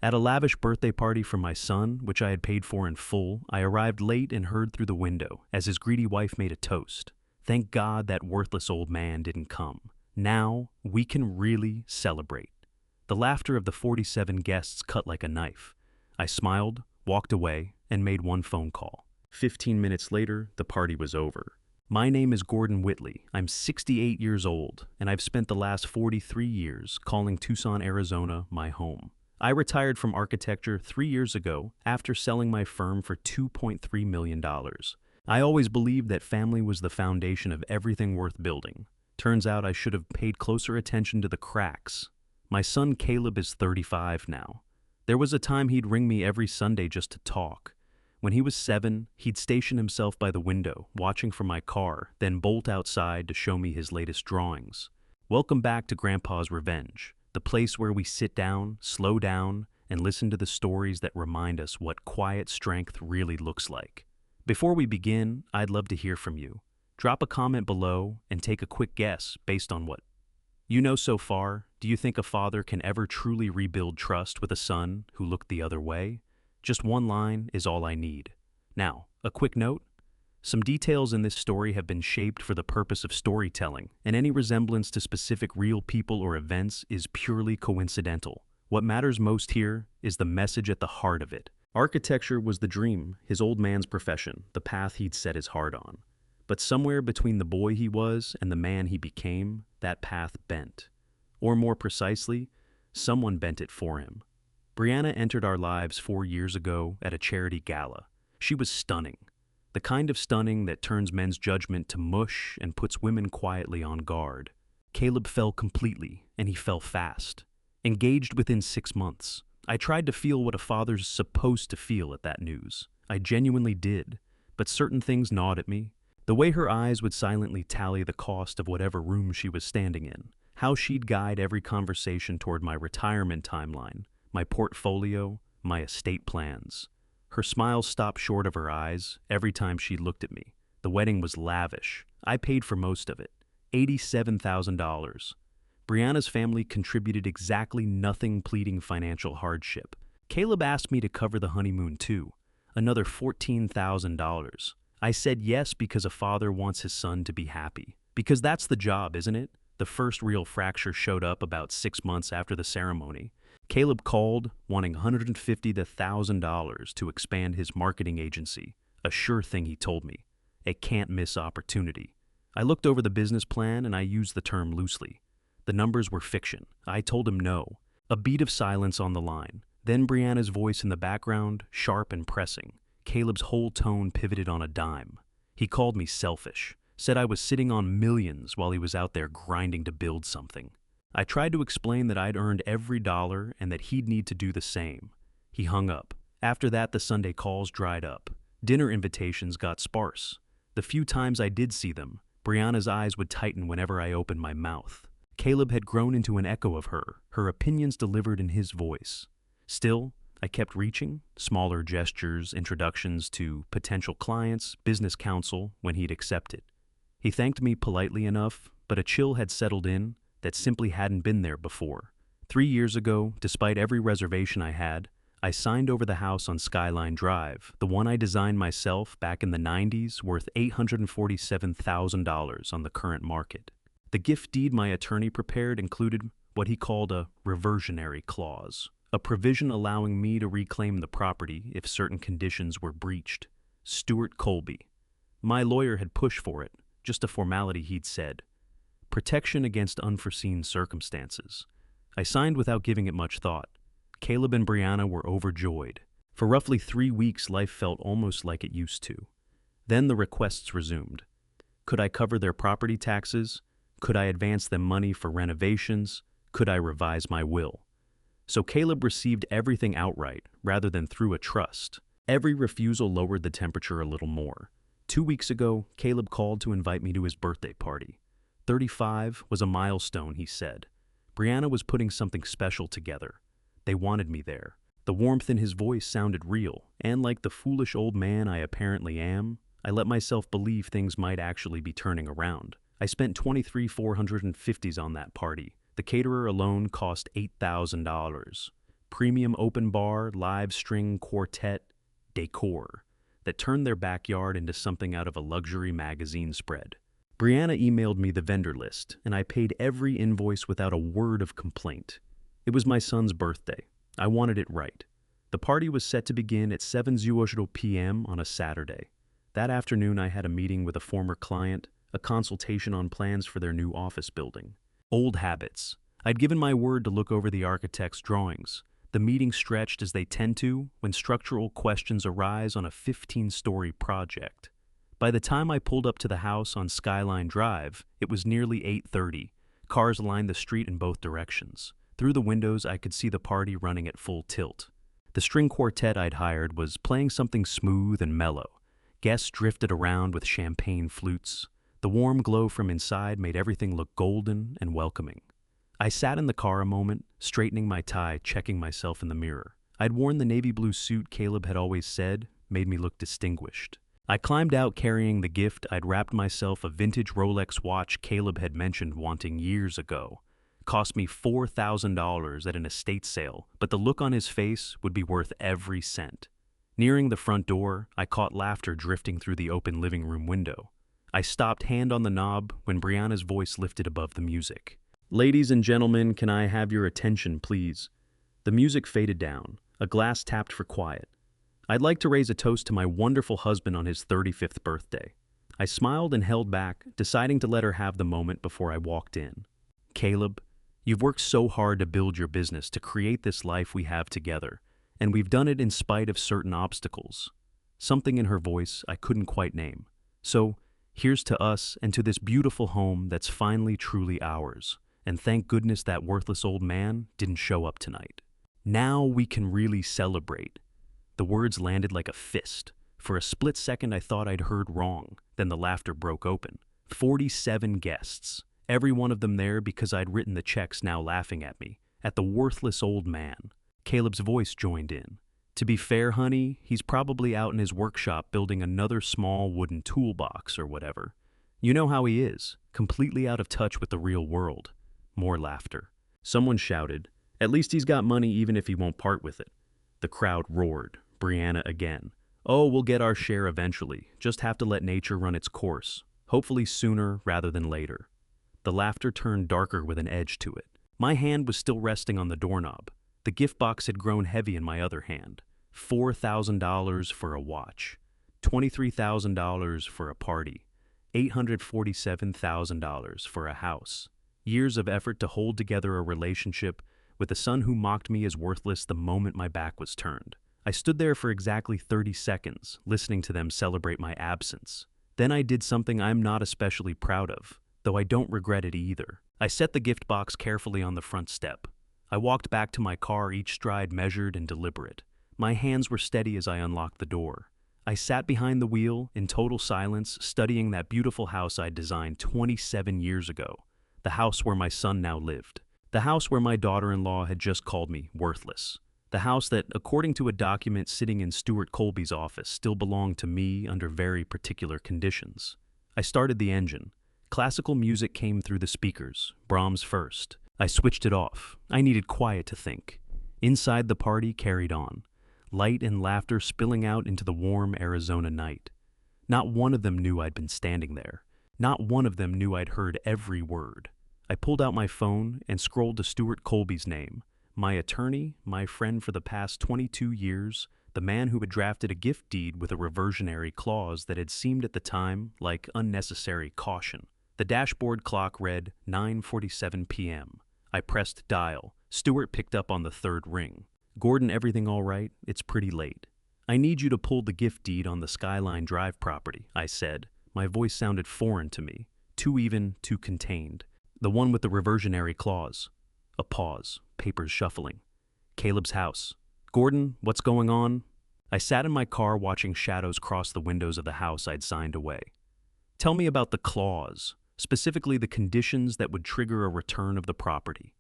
At a lavish birthday party for my son, which I had paid for in full, I arrived late and heard through the window as his greedy wife made a toast. Thank God that worthless old man didn't come. Now we can really celebrate. The laughter of the 47 guests cut like a knife. I smiled, walked away, and made one phone call. 15 minutes later, the party was over. My name is Gordon Whitley. I'm 68 years old, and I've spent the last 43 years calling Tucson, Arizona, my home. I retired from architecture 3 years ago after selling my firm for $2.3 million. I always believed that family was the foundation of everything worth building. Turns out I should have paid closer attention to the cracks. My son Caleb is 35 now. There was a time he'd ring me every Sunday just to talk. When he was 7, he'd station himself by the window, watching from my car, then bolt outside to show me his latest drawings. Welcome back to Grandpa's Revenge, the place where we sit down, slow down, and listen to the stories that remind us what quiet strength really looks like. Before we begin, I'd love to hear from you. Drop a comment below and take a quick guess based on what you know so far. Do you think a father can ever truly rebuild trust with a son who looked the other way? Just one line is all I need. Now, a quick note. Some details in this story have been shaped for the purpose of storytelling, and any resemblance to specific real people or events is purely coincidental. What matters most here is the message at the heart of it. Architecture was the dream, his old man's profession, the path he'd set his heart on. But somewhere between the boy he was and the man he became, that path bent. Or more precisely, someone bent it for him. Brianna entered our lives 4 years ago at a charity gala. She was stunning. The kind of stunning that turns men's judgment to mush and puts women quietly on guard. Caleb fell completely, and he fell fast. Engaged within 6 months. I tried to feel what a father's supposed to feel at that news. I genuinely did, but certain things gnawed at me. The way her eyes would silently tally the cost of whatever room she was standing in. How she'd guide every conversation toward my retirement timeline, my portfolio, my estate plans. Her smile stopped short of her eyes every time she looked at me. The wedding was lavish. I paid for most of it. $87,000. Brianna's family contributed exactly nothing, pleading financial hardship. Caleb asked me to cover the honeymoon too. Another $14,000. I said yes because a father wants his son to be happy. Because that's the job, isn't it? The first real fracture showed up about 6 months after the ceremony. Caleb called, wanting $150,000 to $1,000 to expand his marketing agency. A sure thing, he told me. A can't-miss opportunity. I looked over the business plan and I used the term loosely. The numbers were fiction. I told him no. A beat of silence on the line. Then Brianna's voice in the background, sharp and pressing. Caleb's whole tone pivoted on a dime. He called me selfish. Said I was sitting on millions while he was out there grinding to build something. I tried to explain that I'd earned every dollar and that he'd need to do the same. He hung up. After that, the Sunday calls dried up. Dinner invitations got sparse. The few times I did see them, Brianna's eyes would tighten whenever I opened my mouth. Caleb had grown into an echo of her opinions delivered in his voice. Still, I kept reaching, smaller gestures, introductions to potential clients, business counsel, when he'd accepted. He thanked me politely enough, but a chill had settled in that simply hadn't been there before. 3 years ago, despite every reservation I had, I signed over the house on Skyline Drive, the one I designed myself back in the 90s, worth $847,000 on the current market. The gift deed my attorney prepared included what he called a reversionary clause, a provision allowing me to reclaim the property if certain conditions were breached. Stuart Colby. My lawyer had pushed for it, just a formality, he'd said. Protection against unforeseen circumstances. I signed without giving it much thought. Caleb and Brianna were overjoyed. For roughly 3 weeks, life felt almost like it used to. Then the requests resumed. Could I cover their property taxes? Could I advance them money for renovations? Could I revise my will? So Caleb received everything outright, rather than through a trust. Every refusal lowered the temperature a little more. 2 weeks ago, Caleb called to invite me to his birthday party. 35 was a milestone, he said. Brianna was putting something special together. They wanted me there. The warmth in his voice sounded real, and like the foolish old man I apparently am, I let myself believe things might actually be turning around. I spent $23,450 on that party. The caterer alone cost $8,000. premium open bar, live string quartet, decor, that turned their backyard into something out of a luxury magazine spread. Brianna emailed me the vendor list, and I paid every invoice without a word of complaint. It was my son's birthday. I wanted it right. The party was set to begin at 7:00 p.m. on a Saturday. That afternoon, I had a meeting with a former client, a consultation on plans for their new office building. Old habits. I'd given my word to look over the architect's drawings. The meeting stretched as they tend to when structural questions arise on a 15-story project. By the time I pulled up to the house on Skyline Drive, it was nearly 8:30. Cars lined the street in both directions. Through the windows, I could see the party running at full tilt. The string quartet I'd hired was playing something smooth and mellow. Guests drifted around with champagne flutes. The warm glow from inside made everything look golden and welcoming. I sat in the car a moment, straightening my tie, checking myself in the mirror. I'd worn the navy blue suit Caleb had always said made me look distinguished. I climbed out carrying the gift. I'd wrapped myself a vintage Rolex watch Caleb had mentioned wanting years ago. Cost me $4,000 at an estate sale, but the look on his face would be worth every cent. Nearing the front door, I caught laughter drifting through the open living room window. I stopped, hand on the knob, when Brianna's voice lifted above the music. "Ladies and gentlemen, can I have your attention, please?" The music faded down. A glass tapped for quiet. "I'd like to raise a toast to my wonderful husband on his 35th birthday." I smiled and held back, deciding to let her have the moment before I walked in. "Caleb, you've worked so hard to build your business, to create this life we have together, and we've done it in spite of certain obstacles." Something in her voice I couldn't quite name. "So, here's to us and to this beautiful home that's finally truly ours. And thank goodness that worthless old man didn't show up tonight. Now we can really celebrate." The words landed like a fist. For a split second I thought I'd heard wrong. Then the laughter broke open. 47 guests. Every one of them there because I'd written the checks, now laughing at me. At the worthless old man. Caleb's voice joined in. "To be fair, honey, he's probably out in his workshop building another small wooden toolbox or whatever. You know how he is, completely out of touch with the real world." More laughter. Someone shouted, "At least he's got money even if he won't part with it." The crowd roared. Brianna again. "Oh, we'll get our share eventually. Just have to let nature run its course. Hopefully sooner rather than later." The laughter turned darker with an edge to it. My hand was still resting on the doorknob. The gift box had grown heavy in my other hand. $4,000 for a watch. $23,000 for a party. $847,000 for a house. Years of effort to hold together a relationship with a son who mocked me as worthless the moment my back was turned. I stood there for exactly 30 seconds, listening to them celebrate my absence. Then I did something I'm not especially proud of, though I don't regret it either. I set the gift box carefully on the front step. I walked back to my car, each stride measured and deliberate. My hands were steady as I unlocked the door. I sat behind the wheel, in total silence, studying that beautiful house I'd designed 27 years ago. The house where my son now lived. The house where my daughter-in-law had just called me worthless. The house that, according to a document sitting in Stuart Colby's office, still belonged to me under very particular conditions. I started the engine. Classical music came through the speakers, Brahms first. I switched it off. I needed quiet to think. Inside, the party carried on. Light and laughter spilling out into the warm Arizona night. Not one of them knew I'd been standing there. Not one of them knew I'd heard every word. I pulled out my phone and scrolled to Stuart Colby's name. My attorney, my friend for the past 22 years, the man who had drafted a gift deed with a reversionary clause that had seemed at the time like unnecessary caution. The dashboard clock read 9:47 p.m. I pressed dial. Stuart picked up on the third ring. "Gordon, everything all right? It's pretty late." "I need you to pull the gift deed on the Skyline Drive property," I said. My voice sounded foreign to me, too even, too contained. "The one with the reversionary clause." A pause, papers shuffling. "Caleb's house." "Gordon, what's going on?" I sat in my car watching shadows cross the windows of the house I'd signed away. "Tell me about the clause, specifically the conditions that would trigger a return of the property."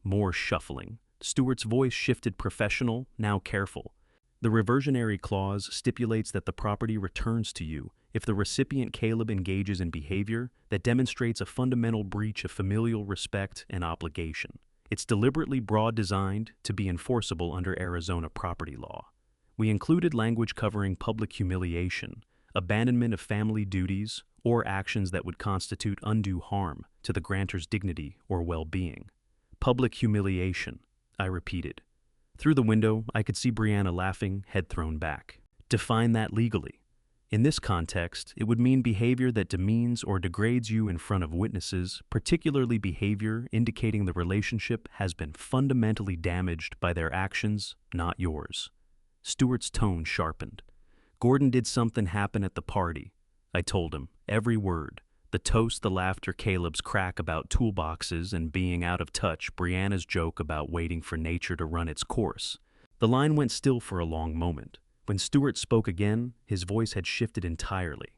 More shuffling. Stuart's voice shifted, professional, now careful. "The reversionary clause stipulates that the property returns to you if the recipient Caleb engages in behavior that demonstrates a fundamental breach of familial respect and obligation. It's deliberately broad designed to be enforceable under Arizona property law. We included language covering public humiliation, abandonment of family duties, or actions that would constitute undue harm to the grantor's dignity or well-being. Public humiliation, I repeated. Through the window, I could see Brianna laughing, head thrown back. Define that legally. In this context, it would mean behavior that demeans or degrades you in front of witnesses, particularly behavior indicating the relationship has been fundamentally damaged by their actions, not yours. Stewart's tone sharpened. Gordon did something happen at the party. I told him, every word. The toast, the laughter, Caleb's crack about toolboxes and being out of touch, Brianna's joke about waiting for nature to run its course. The line went still for a long moment. When Stewart spoke again, his voice had shifted entirely.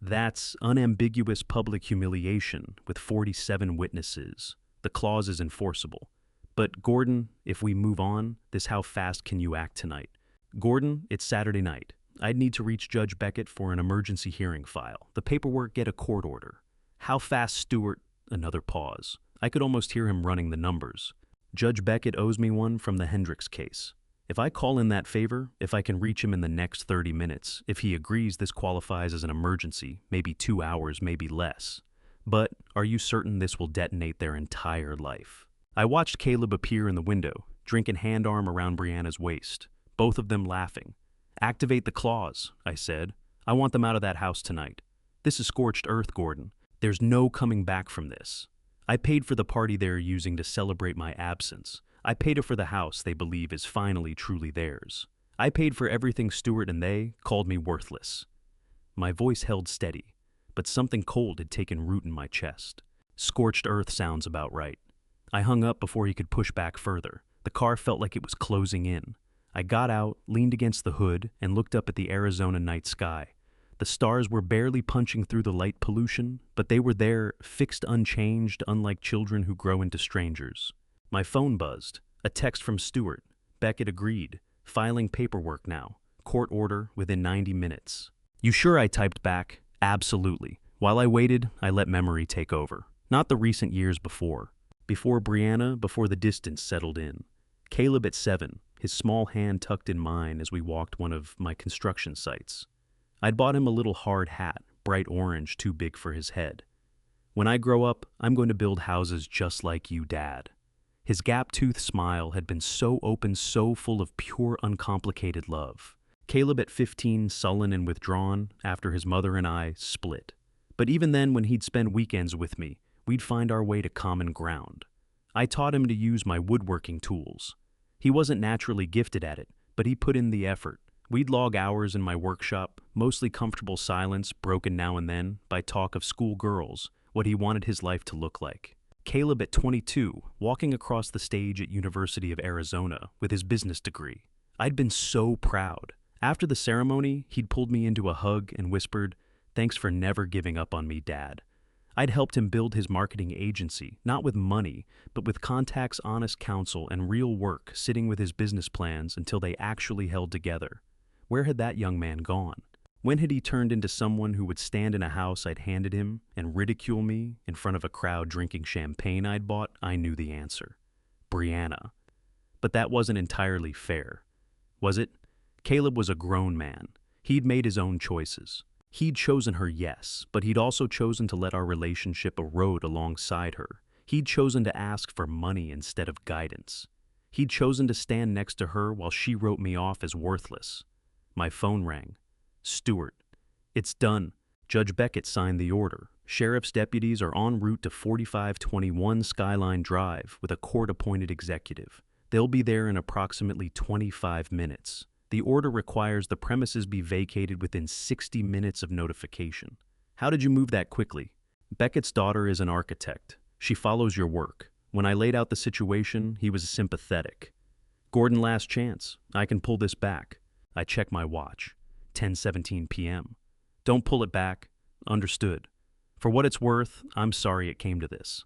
That's unambiguous public humiliation with 47 witnesses. The clause is enforceable. But Gordon, if we move on, how fast can you act tonight? Gordon, it's Saturday night. I'd need to reach Judge Beckett for an emergency hearing file. The paperwork, get a court order. How fast, Stewart? Another pause. I could almost hear him running the numbers. Judge Beckett owes me one from the Hendricks case. If I call in that favor, if I can reach him in the next 30 minutes, if he agrees this qualifies as an emergency, maybe 2 hours, maybe less. But are you certain this will detonate their entire life? I watched Caleb appear in the window, drinking hand-arm around Brianna's waist, both of them laughing. Activate the clause, I said. I want them out of that house tonight. This is scorched earth, Gordon. There's no coming back from this. I paid for the party they're using to celebrate my absence. I paid for the house they believe is finally truly theirs. I paid for everything Stewart and they called me worthless. My voice held steady, but something cold had taken root in my chest. Scorched earth sounds about right. I hung up before he could push back further. The car felt like it was closing in. I got out, leaned against the hood, and looked up at the Arizona night sky. The stars were barely punching through the light pollution, but they were there, fixed unchanged, unlike children who grow into strangers. My phone buzzed. A text from Stewart. Beckett agreed. Filing paperwork now. Court order within 90 minutes. You sure? I typed back. Absolutely. While I waited, I let memory take over. Not the recent years before. Before Brianna, before the distance settled in. Caleb at 7, his small hand tucked in mine as we walked one of my construction sites. I'd bought him a little hard hat, bright orange, too big for his head. When I grow up, I'm going to build houses just like you, Dad. His gap-toothed smile had been so open, so full of pure, uncomplicated love. Caleb at 15, sullen and withdrawn, after his mother and I split. But even then, when he'd spend weekends with me, we'd find our way to common ground. I taught him to use my woodworking tools. He wasn't naturally gifted at it, but he put in the effort. We'd log hours in my workshop, mostly comfortable silence, broken now and then by talk of schoolgirls, what he wanted his life to look like. Caleb at 22, walking across the stage at University of Arizona with his business degree. I'd been so proud. After the ceremony, he'd pulled me into a hug and whispered, "Thanks for never giving up on me, Dad." I'd helped him build his marketing agency, not with money, but with contacts, honest counsel, and real work, sitting with his business plans until they actually held together. Where had that young man gone? When had he turned into someone who would stand in a house I'd handed him and ridicule me in front of a crowd drinking champagne I'd bought? I knew the answer. Brianna. But that wasn't entirely fair. Was it? Caleb was a grown man. He'd made his own choices. He'd chosen her, yes, but he'd also chosen to let our relationship erode alongside her. He'd chosen to ask for money instead of guidance. He'd chosen to stand next to her while she wrote me off as worthless. My phone rang. Stewart. It's done. Judge Beckett signed the order. Sheriff's deputies are en route to 4521 Skyline Drive with a court-appointed executive. They'll be there in approximately 25 minutes. The order requires the premises be vacated within 60 minutes of notification. How did you move that quickly? Beckett's daughter is an architect. She follows your work. When I laid out the situation, he was sympathetic. Gordon, last chance. I can pull this back. I check my watch. 10:17 p.m. Don't pull it back. Understood. For what it's worth, I'm sorry it came to this.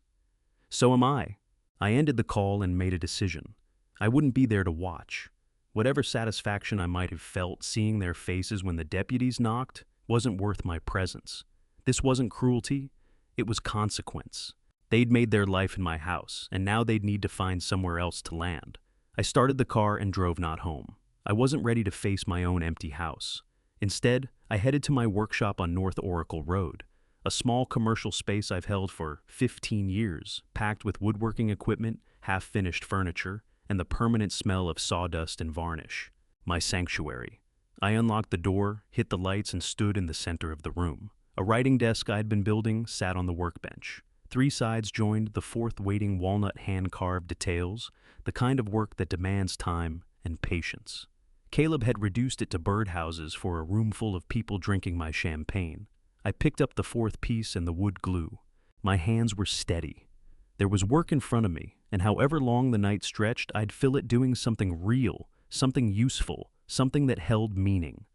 So am I. I ended the call and made a decision. I wouldn't be there to watch. Whatever satisfaction I might have felt seeing their faces when the deputies knocked wasn't worth my presence. This wasn't cruelty, it was consequence. They'd made their life in my house, and now they'd need to find somewhere else to land. I started the car and drove not home. I wasn't ready to face my own empty house. Instead, I headed to my workshop on North Oracle Road, a small commercial space I've held for 15 years, packed with woodworking equipment, half-finished furniture, and the permanent smell of sawdust and varnish. My sanctuary. I unlocked the door, hit the lights, and stood in the center of the room. A writing desk I'd been building sat on the workbench. 3 sides joined the fourth waiting walnut hand-carved details, the kind of work that demands time and patience. Caleb had reduced it to birdhouses for a room full of people drinking my champagne. I picked up the 4th piece and the wood glue. My hands were steady. There was work in front of me, and however long the night stretched, I'd fill it doing something real, something useful, something that held meaning.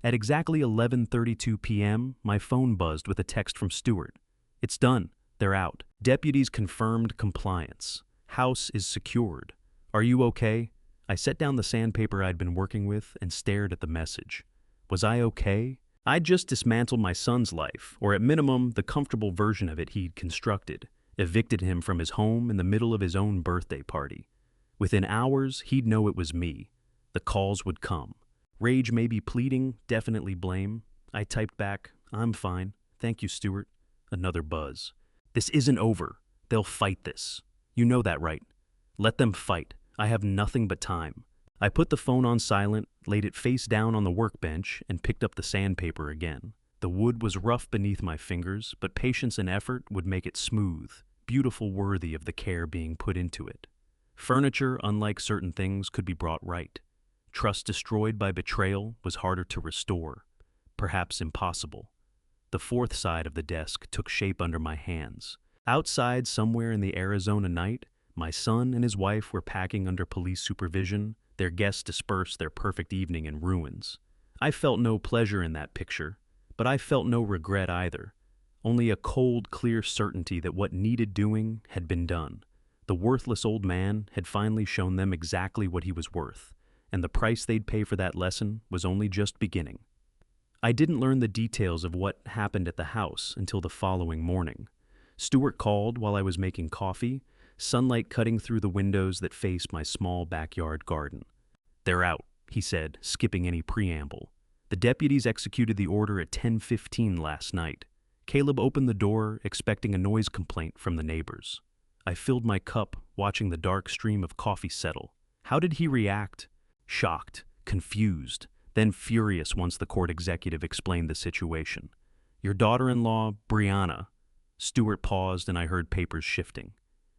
At exactly 11:32 p.m., my phone buzzed with a text from Stuart. "It's done. They're out. Deputies confirmed compliance. House is secured. Are you okay?" I set down the sandpaper I'd been working with and stared at the message. Was I okay? I'd just dismantled my son's life, or at minimum, the comfortable version of it he'd constructed, evicted him from his home in the middle of his own birthday party. Within hours, he'd know it was me. The calls would come. Rage may be pleading, definitely blame. I typed back, "I'm fine. Thank you, Stuart." Another buzz. "This isn't over. They'll fight this. You know that, right? Let them fight. I have nothing but time." I put the phone on silent, laid it face down on the workbench, and picked up the sandpaper again. The wood was rough beneath my fingers, but patience and effort would make it smooth, beautiful, worthy of the care being put into it. Furniture, unlike certain things, could be brought right. Trust destroyed by betrayal was harder to restore, perhaps impossible. The 4th side of the desk took shape under my hands. Outside, somewhere in the Arizona night, my son and his wife were packing under police supervision. Their guests dispersed their perfect evening in ruins. I felt no pleasure in that picture, but I felt no regret either. Only a cold, clear certainty that what needed doing had been done. The worthless old man had finally shown them exactly what he was worth, and the price they'd pay for that lesson was only just beginning. I didn't learn the details of what happened at the house until the following morning. Stuart called while I was making coffee, sunlight cutting through the windows that faced my small backyard garden. "They're out," he said, skipping any preamble. "The deputies executed the order at 10:15 last night." Caleb opened the door, expecting a noise complaint from the neighbors. I filled my cup, watching the dark stream of coffee settle. How did he react? Shocked, confused, then furious once the court executive explained the situation. "Your daughter-in-law, Brianna." Stuart paused and I heard papers shifting.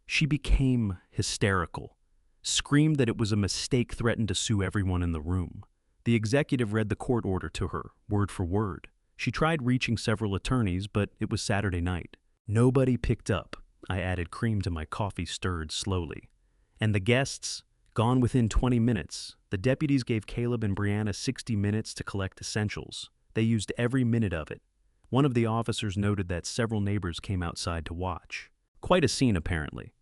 She became hysterical, screamed that it was a mistake, threatened to sue everyone in the room. The executive read the court order to her, word for word. She tried reaching several attorneys, but it was Saturday night. Nobody picked up. I added cream to my coffee, stirred slowly. And the guests, gone within 20 minutes. The deputies gave Caleb and Brianna 60 minutes to collect essentials. They used every minute of it. One of the officers noted that several neighbors came outside to watch. Quite a scene, apparently.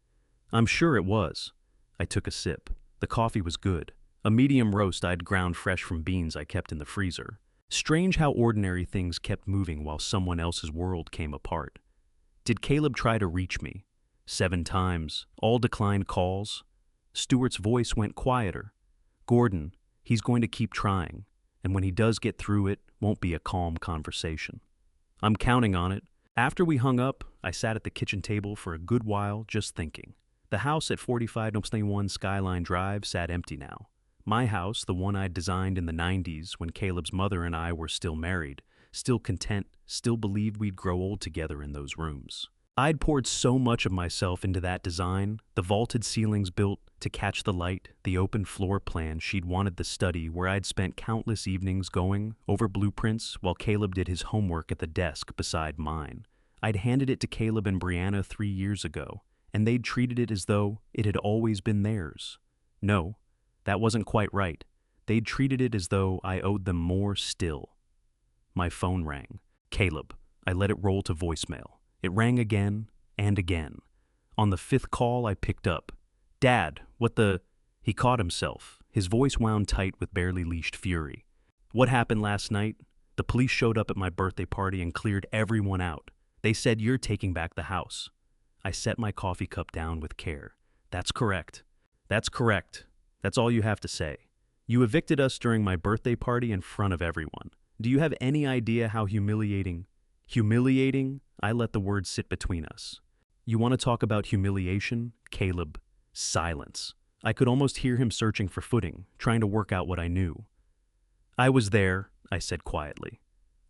I'm sure it was. I took a sip. The coffee was good. A medium roast I'd ground fresh from beans I kept in the freezer. Strange how ordinary things kept moving while someone else's world came apart. Did Caleb try to reach me? 7 times, all declined calls. Stuart's voice went quieter. "Gordon, he's going to keep trying, and when he does get through it, won't be a calm conversation." "I'm counting on it." After we hung up, I sat at the kitchen table for a good while just thinking. The house at 45-21 Skyline Drive sat empty now. My house, the one I'd designed in the 90s when Caleb's mother and I were still married, still content, still believed we'd grow old together in those rooms. I'd poured so much of myself into that design, the vaulted ceilings built to catch the light, the open floor plan she'd wanted, the study where I'd spent countless evenings going over blueprints while Caleb did his homework at the desk beside mine. I'd handed it to Caleb and Brianna 3 years ago, and they'd treated it as though it had always been theirs. No, that wasn't quite right. They'd treated it as though I owed them more still. My phone rang. Caleb. I let it roll to voicemail. It rang again and again. On the 5th call, I picked up. "Dad, what the—" He caught himself, his voice wound tight with barely leashed fury. "What happened last night? The police showed up at my birthday party and cleared everyone out. They said you're taking back the house." I set my coffee cup down with care. That's correct. That's correct. That's all you have to say. You evicted us during my birthday party in front of everyone. Do you have any idea how humiliating? Humiliating? I let the words sit between us. You want to talk about humiliation? Caleb. Silence. I could almost hear him searching for footing, trying to work out what I knew. I was there, I said quietly.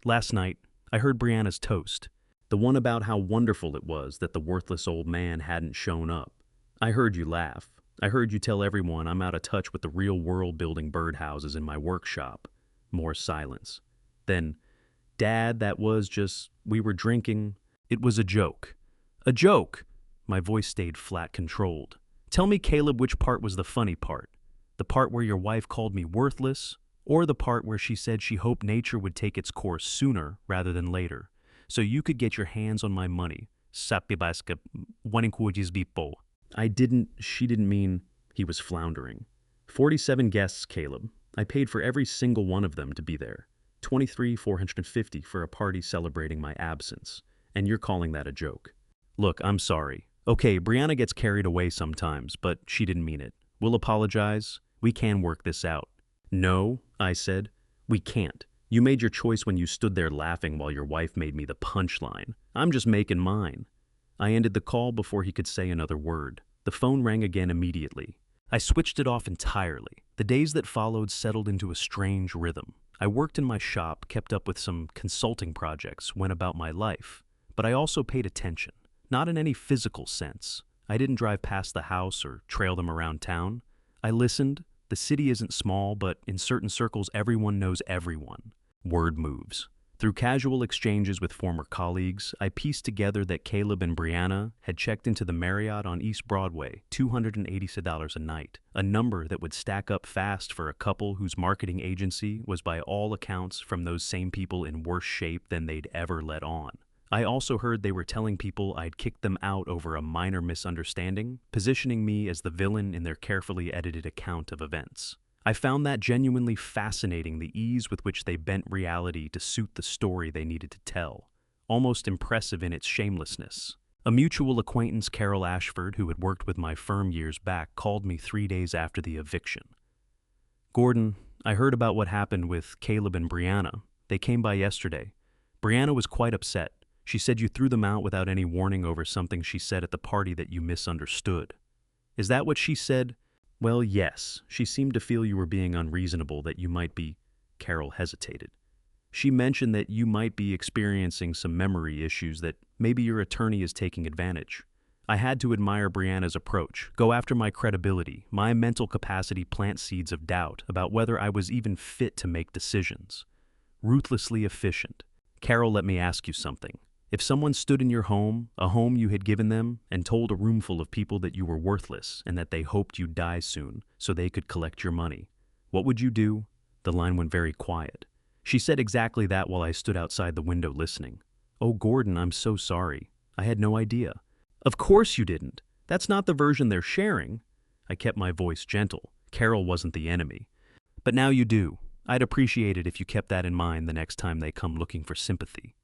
Last night, I heard Brianna's toast, the one about how wonderful it was that the worthless old man hadn't shown up. I heard you laugh. I heard you tell everyone I'm out of touch with the real world building birdhouses in my workshop. More silence. Then, Dad, that was just, we were drinking. It was a joke. A joke! My voice stayed flat controlled. Tell me, Caleb, which part was the funny part? The part where your wife called me worthless, or the part where she said she hoped nature would take its course sooner rather than later, so you could get your hands on my money? Sapibaska, bipo. She didn't mean, he was floundering. 47 guests, Caleb. I paid for every single one of them to be there. 23,450 for a party celebrating my absence. And you're calling that a joke. Look, I'm sorry. Okay, Brianna gets carried away sometimes, but she didn't mean it. We'll apologize. We can work this out. No, I said. We can't. You made your choice when you stood there laughing while your wife made me the punchline. I'm just making mine. I ended the call before he could say another word. The phone rang again immediately. I switched it off entirely. The days that followed settled into a strange rhythm. I worked in my shop, kept up with some consulting projects, went about my life. But I also paid attention. Not in any physical sense. I didn't drive past the house or trail them around town. I listened. The city isn't small, but in certain circles everyone knows everyone. Word moves. Through casual exchanges with former colleagues, I pieced together that Caleb and Brianna had checked into the Marriott on East Broadway, $280 a night, a number that would stack up fast for a couple whose marketing agency was by all accounts from those same people in worse shape than they'd ever let on. I also heard they were telling people I'd kicked them out over a minor misunderstanding, positioning me as the villain in their carefully edited account of events. I found that genuinely fascinating, the ease with which they bent reality to suit the story they needed to tell, almost impressive in its shamelessness. A mutual acquaintance, Carol Ashford, who had worked with my firm years back, called me 3 days after the eviction. Gordon, I heard about what happened with Caleb and Brianna. They came by yesterday. Brianna was quite upset. She said you threw them out without any warning over something she said at the party that you misunderstood. Is that what she said? Well, yes. She seemed to feel you were being unreasonable, that you might be... Carol hesitated. She mentioned that you might be experiencing some memory issues, that maybe your attorney is taking advantage. I had to admire Brianna's approach, go after my credibility, my mental capacity, plant seeds of doubt about whether I was even fit to make decisions. Ruthlessly efficient. Carol, let me ask you something. If someone stood in your home, a home you had given them, and told a room full of people that you were worthless and that they hoped you'd die soon so they could collect your money, what would you do? The line went very quiet. She said exactly that while I stood outside the window listening. Oh, Gordon, I'm so sorry. I had no idea. Of course you didn't. That's not the version they're sharing. I kept my voice gentle. Carol wasn't the enemy. But now you do. I'd appreciate it if you kept that in mind the next time they come looking for sympathy.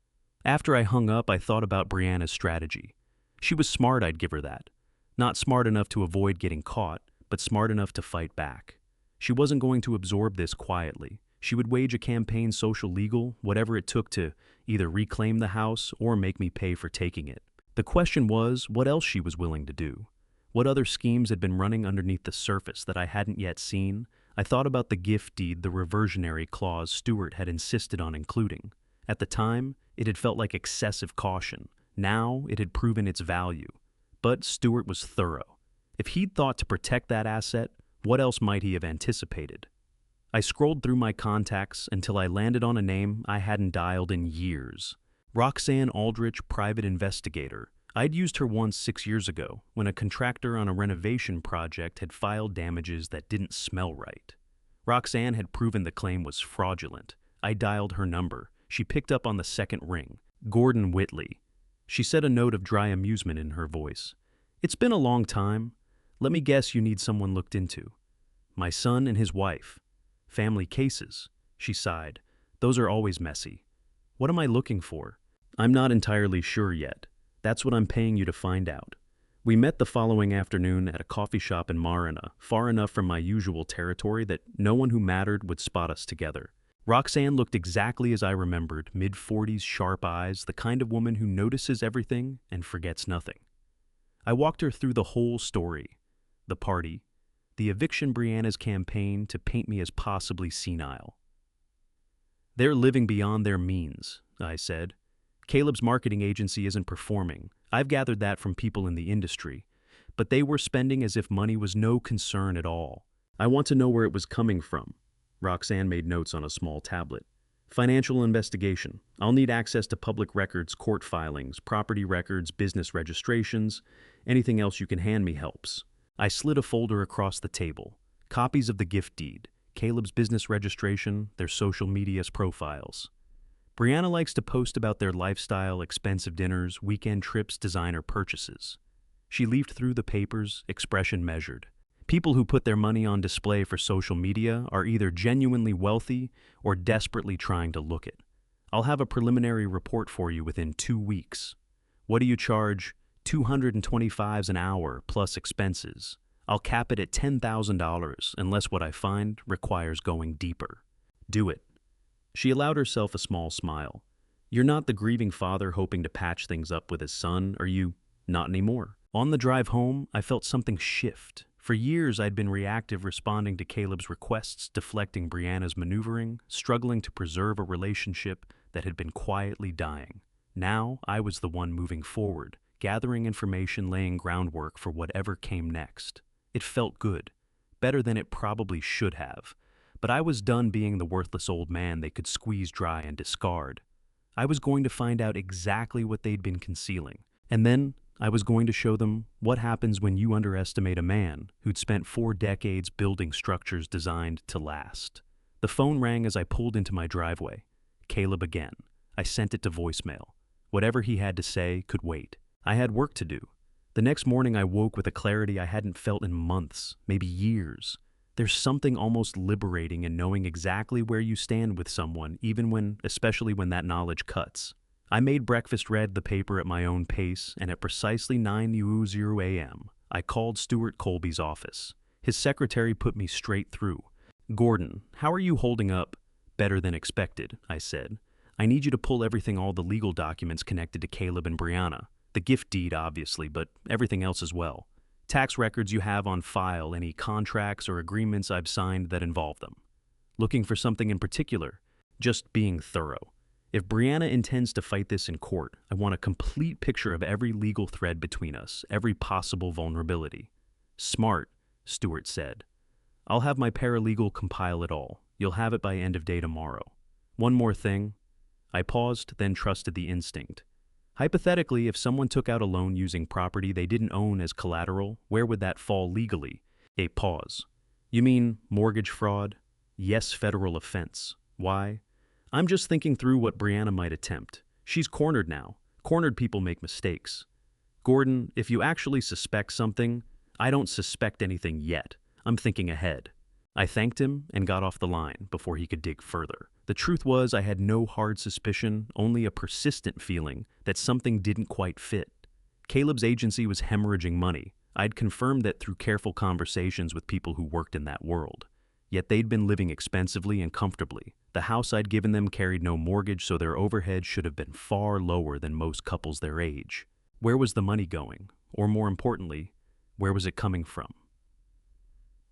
After I hung up, I thought about Brianna's strategy. She was smart, I'd give her that. Not smart enough to avoid getting caught, but smart enough to fight back. She wasn't going to absorb this quietly. She would wage a campaign, social, legal, whatever it took to either reclaim the house or make me pay for taking it. The question was, what else she was willing to do? What other schemes had been running underneath the surface that I hadn't yet seen? I thought about the gift deed, the reversionary clause Stewart had insisted on including. At the time, it had felt like excessive caution. Now, it had proven its value. But Stewart was thorough. If he'd thought to protect that asset, what else might he have anticipated? I scrolled through my contacts until I landed on a name I hadn't dialed in years. Roxanne Aldrich, private investigator. I'd used her once 6 years ago, when a contractor on a renovation project had filed damages that didn't smell right. Roxanne had proven the claim was fraudulent. I dialed her number. She picked up on the second ring. Gordon Whitley. She said, a note of dry amusement in her voice. It's been a long time. Let me guess you need someone looked into. My son and his wife. Family cases. She sighed. Those are always messy. What am I looking for? I'm not entirely sure yet. That's what I'm paying you to find out. We met the following afternoon at a coffee shop in Marina, far enough from my usual territory that no one who mattered would spot us together. Roxanne looked exactly as I remembered, mid-40s, sharp eyes, the kind of woman who notices everything and forgets nothing. I walked her through the whole story. The party, the eviction, Brianna's campaign to paint me as possibly senile. They're living beyond their means, I said. Caleb's marketing agency isn't performing. I've gathered that from people in the industry. But they were spending as if money was no concern at all. I want to know where it was coming from. Roxanne made notes on a small tablet. Financial investigation. I'll need access to public records, court filings, property records, business registrations. Anything else you can hand me helps. I slid a folder across the table. Copies of the gift deed, Caleb's business registration, their social media profiles. Brianna likes to post about their lifestyle, expensive dinners, weekend trips, designer purchases. She leafed through the papers, expression measured. People who put their money on display for social media are either genuinely wealthy or desperately trying to look it. I'll have a preliminary report for you within 2 weeks. What do you charge? $225 an hour plus expenses. I'll cap it at $10,000 unless what I find requires going deeper. Do it. She allowed herself a small smile. You're not the grieving father hoping to patch things up with his son, are you? Not anymore. On the drive home, I felt something shift. For years, I'd been reactive, responding to Caleb's requests, deflecting Brianna's maneuvering, struggling to preserve a relationship that had been quietly dying. Now, I was the one moving forward, gathering information, laying groundwork for whatever came next. It felt good, better than it probably should have. But I was done being the worthless old man they could squeeze dry and discard. I was going to find out exactly what they'd been concealing. And then I was going to show them what happens when you underestimate a man who'd spent 4 decades building structures designed to last. The phone rang as I pulled into my driveway. Caleb again. I sent it to voicemail. Whatever he had to say could wait. I had work to do. The next morning I woke with a clarity I hadn't felt in months, maybe years. There's something almost liberating in knowing exactly where you stand with someone, especially when that knowledge cuts. I made breakfast, read the paper at my own pace, and at precisely 9:00 a.m., I called Stuart Colby's office. His secretary put me straight through. Gordon, how are you holding up? Better than expected, I said. I need you to pull all the legal documents connected to Caleb and Brianna. The gift deed, obviously, but everything else as well. Tax records you have on file, any contracts or agreements I've signed that involve them. Looking for something in particular? Just being thorough. If Brianna intends to fight this in court, I want a complete picture of every legal thread between us, every possible vulnerability. Smart, Stuart said. I'll have my paralegal compile it all. You'll have it by end of day tomorrow. One more thing. I paused, then trusted the instinct. Hypothetically, if someone took out a loan using property they didn't own as collateral, where would that fall legally? A pause. You mean mortgage fraud? Yes, federal offense. Why? I'm just thinking through what Brianna might attempt. She's cornered now. Cornered people make mistakes. Gordon, if you actually suspect something, I don't suspect anything yet. I'm thinking ahead. I thanked him and got off the line before he could dig further. The truth was I had no hard suspicion, only a persistent feeling that something didn't quite fit. Caleb's agency was hemorrhaging money. I'd confirmed that through careful conversations with people who worked in that world. Yet they'd been living expensively and comfortably. The house I'd given them carried no mortgage, so their overhead should have been far lower than most couples their age. Where was the money going? Or more importantly, where was it coming from?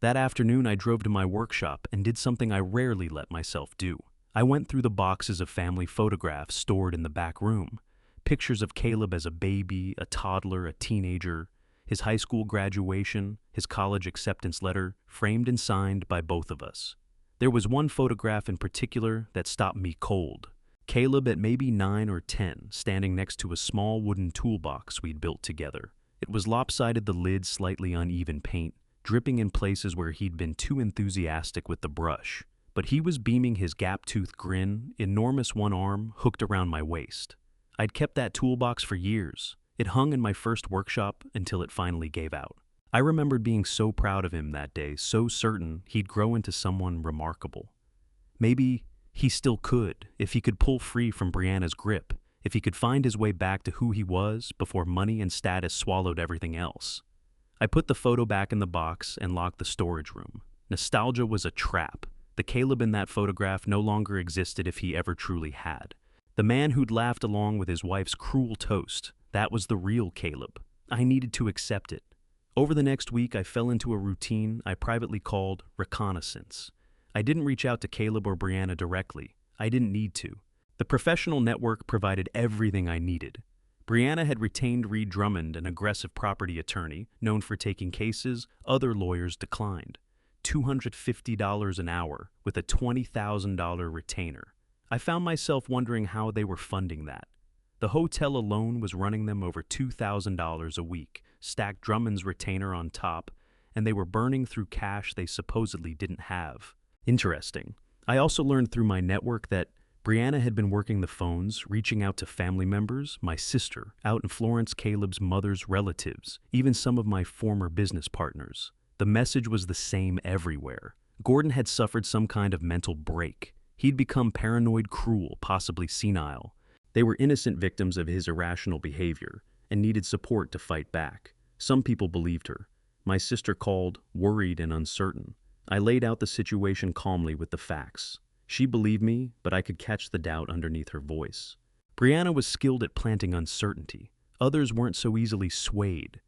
That afternoon, I drove to my workshop and did something I rarely let myself do. I went through the boxes of family photographs stored in the back room. Pictures of Caleb as a baby, a toddler, a teenager, his high school graduation, his college acceptance letter, framed and signed by both of us. There was one photograph in particular that stopped me cold. Caleb at maybe 9 or 10, standing next to a small wooden toolbox we'd built together. It was lopsided, the lid slightly uneven paint, dripping in places where he'd been too enthusiastic with the brush. But he was beaming his gap-toothed grin, enormous one arm hooked around my waist. I'd kept that toolbox for years. It hung in my first workshop until it finally gave out. I remembered being so proud of him that day, so certain he'd grow into someone remarkable. Maybe he still could, if he could pull free from Brianna's grip, if he could find his way back to who he was before money and status swallowed everything else. I put the photo back in the box and locked the storage room. Nostalgia was a trap. The Caleb in that photograph no longer existed if he ever truly had. The man who'd laughed along with his wife's cruel toast, that was the real Caleb. I needed to accept it. Over the next week, I fell into a routine I privately called reconnaissance. I didn't reach out to Caleb or Brianna directly. I didn't need to. The professional network provided everything I needed. Brianna had retained Reed Drummond, an aggressive property attorney, known for taking cases other lawyers declined. $250 an hour with a $20,000 retainer. I found myself wondering how they were funding that. The hotel alone was running them over $2,000 a week, stacked Drummond's retainer on top, and they were burning through cash they supposedly didn't have. Interesting. I also learned through my network that Brianna had been working the phones, reaching out to family members, my sister, out in Florence Caleb's mother's relatives, even some of my former business partners. The message was the same everywhere. Gordon had suffered some kind of mental break. He'd become paranoid, cruel, possibly senile. They were innocent victims of his irrational behavior and needed support to fight back. Some people believed her. My sister called, worried and uncertain. I laid out the situation calmly with the facts. She believed me, but I could catch the doubt underneath her voice. Brianna was skilled at planting uncertainty. Others weren't so easily swayed.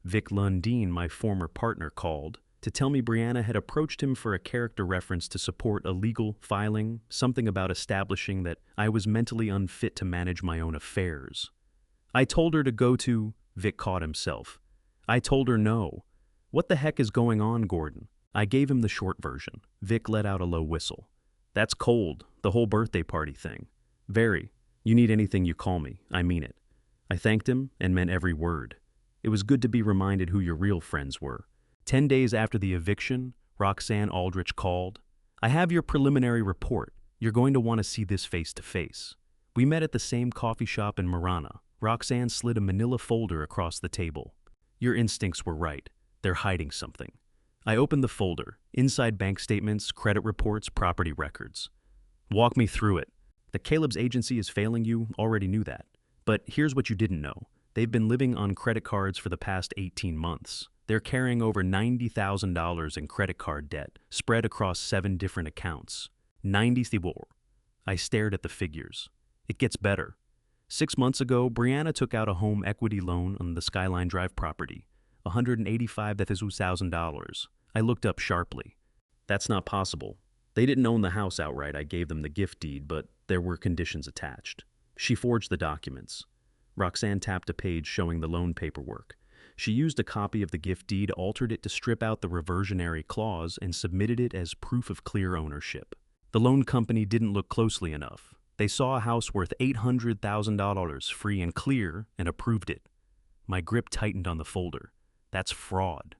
Vic Lundeen, my former partner, called to tell me Brianna had approached him for a character reference to support a legal filing, something about establishing that I was mentally unfit to manage my own affairs. I told her to go to... Vic caught himself. I told her no. What the heck is going on, Gordon? I gave him the short version. Vic let out a low whistle. That's cold, the whole birthday party thing. Very. You need anything, you call me. I mean it. I thanked him and meant every word. It was good to be reminded who your real friends were. 10 days after the eviction, Roxanne Aldrich called. I have your preliminary report. You're going to want to see this face to face. We met at the same coffee shop in Marana. Roxanne slid a manila folder across the table. Your instincts were right. They're hiding something. I opened the folder. Inside bank statements, credit reports, property records. Walk me through it. The Caleb's agency is failing you, already knew that. But here's what you didn't know. They've been living on credit cards for the past 18 months. They're carrying over $90,000 in credit card debt, spread across 7 different accounts. 94. I stared at the figures. It gets better. 6 months ago, Brianna took out a home equity loan on the Skyline Drive property. $185,000. I looked up sharply. That's not possible. They didn't own the house outright. I gave them the gift deed, but there were conditions attached. She forged the documents. Roxanne tapped a page showing the loan paperwork. She used a copy of the gift deed, altered it to strip out the reversionary clause, and submitted it as proof of clear ownership. The loan company didn't look closely enough. They saw a house worth $800,000 free and clear and approved it. My grip tightened on the folder. That's fraud.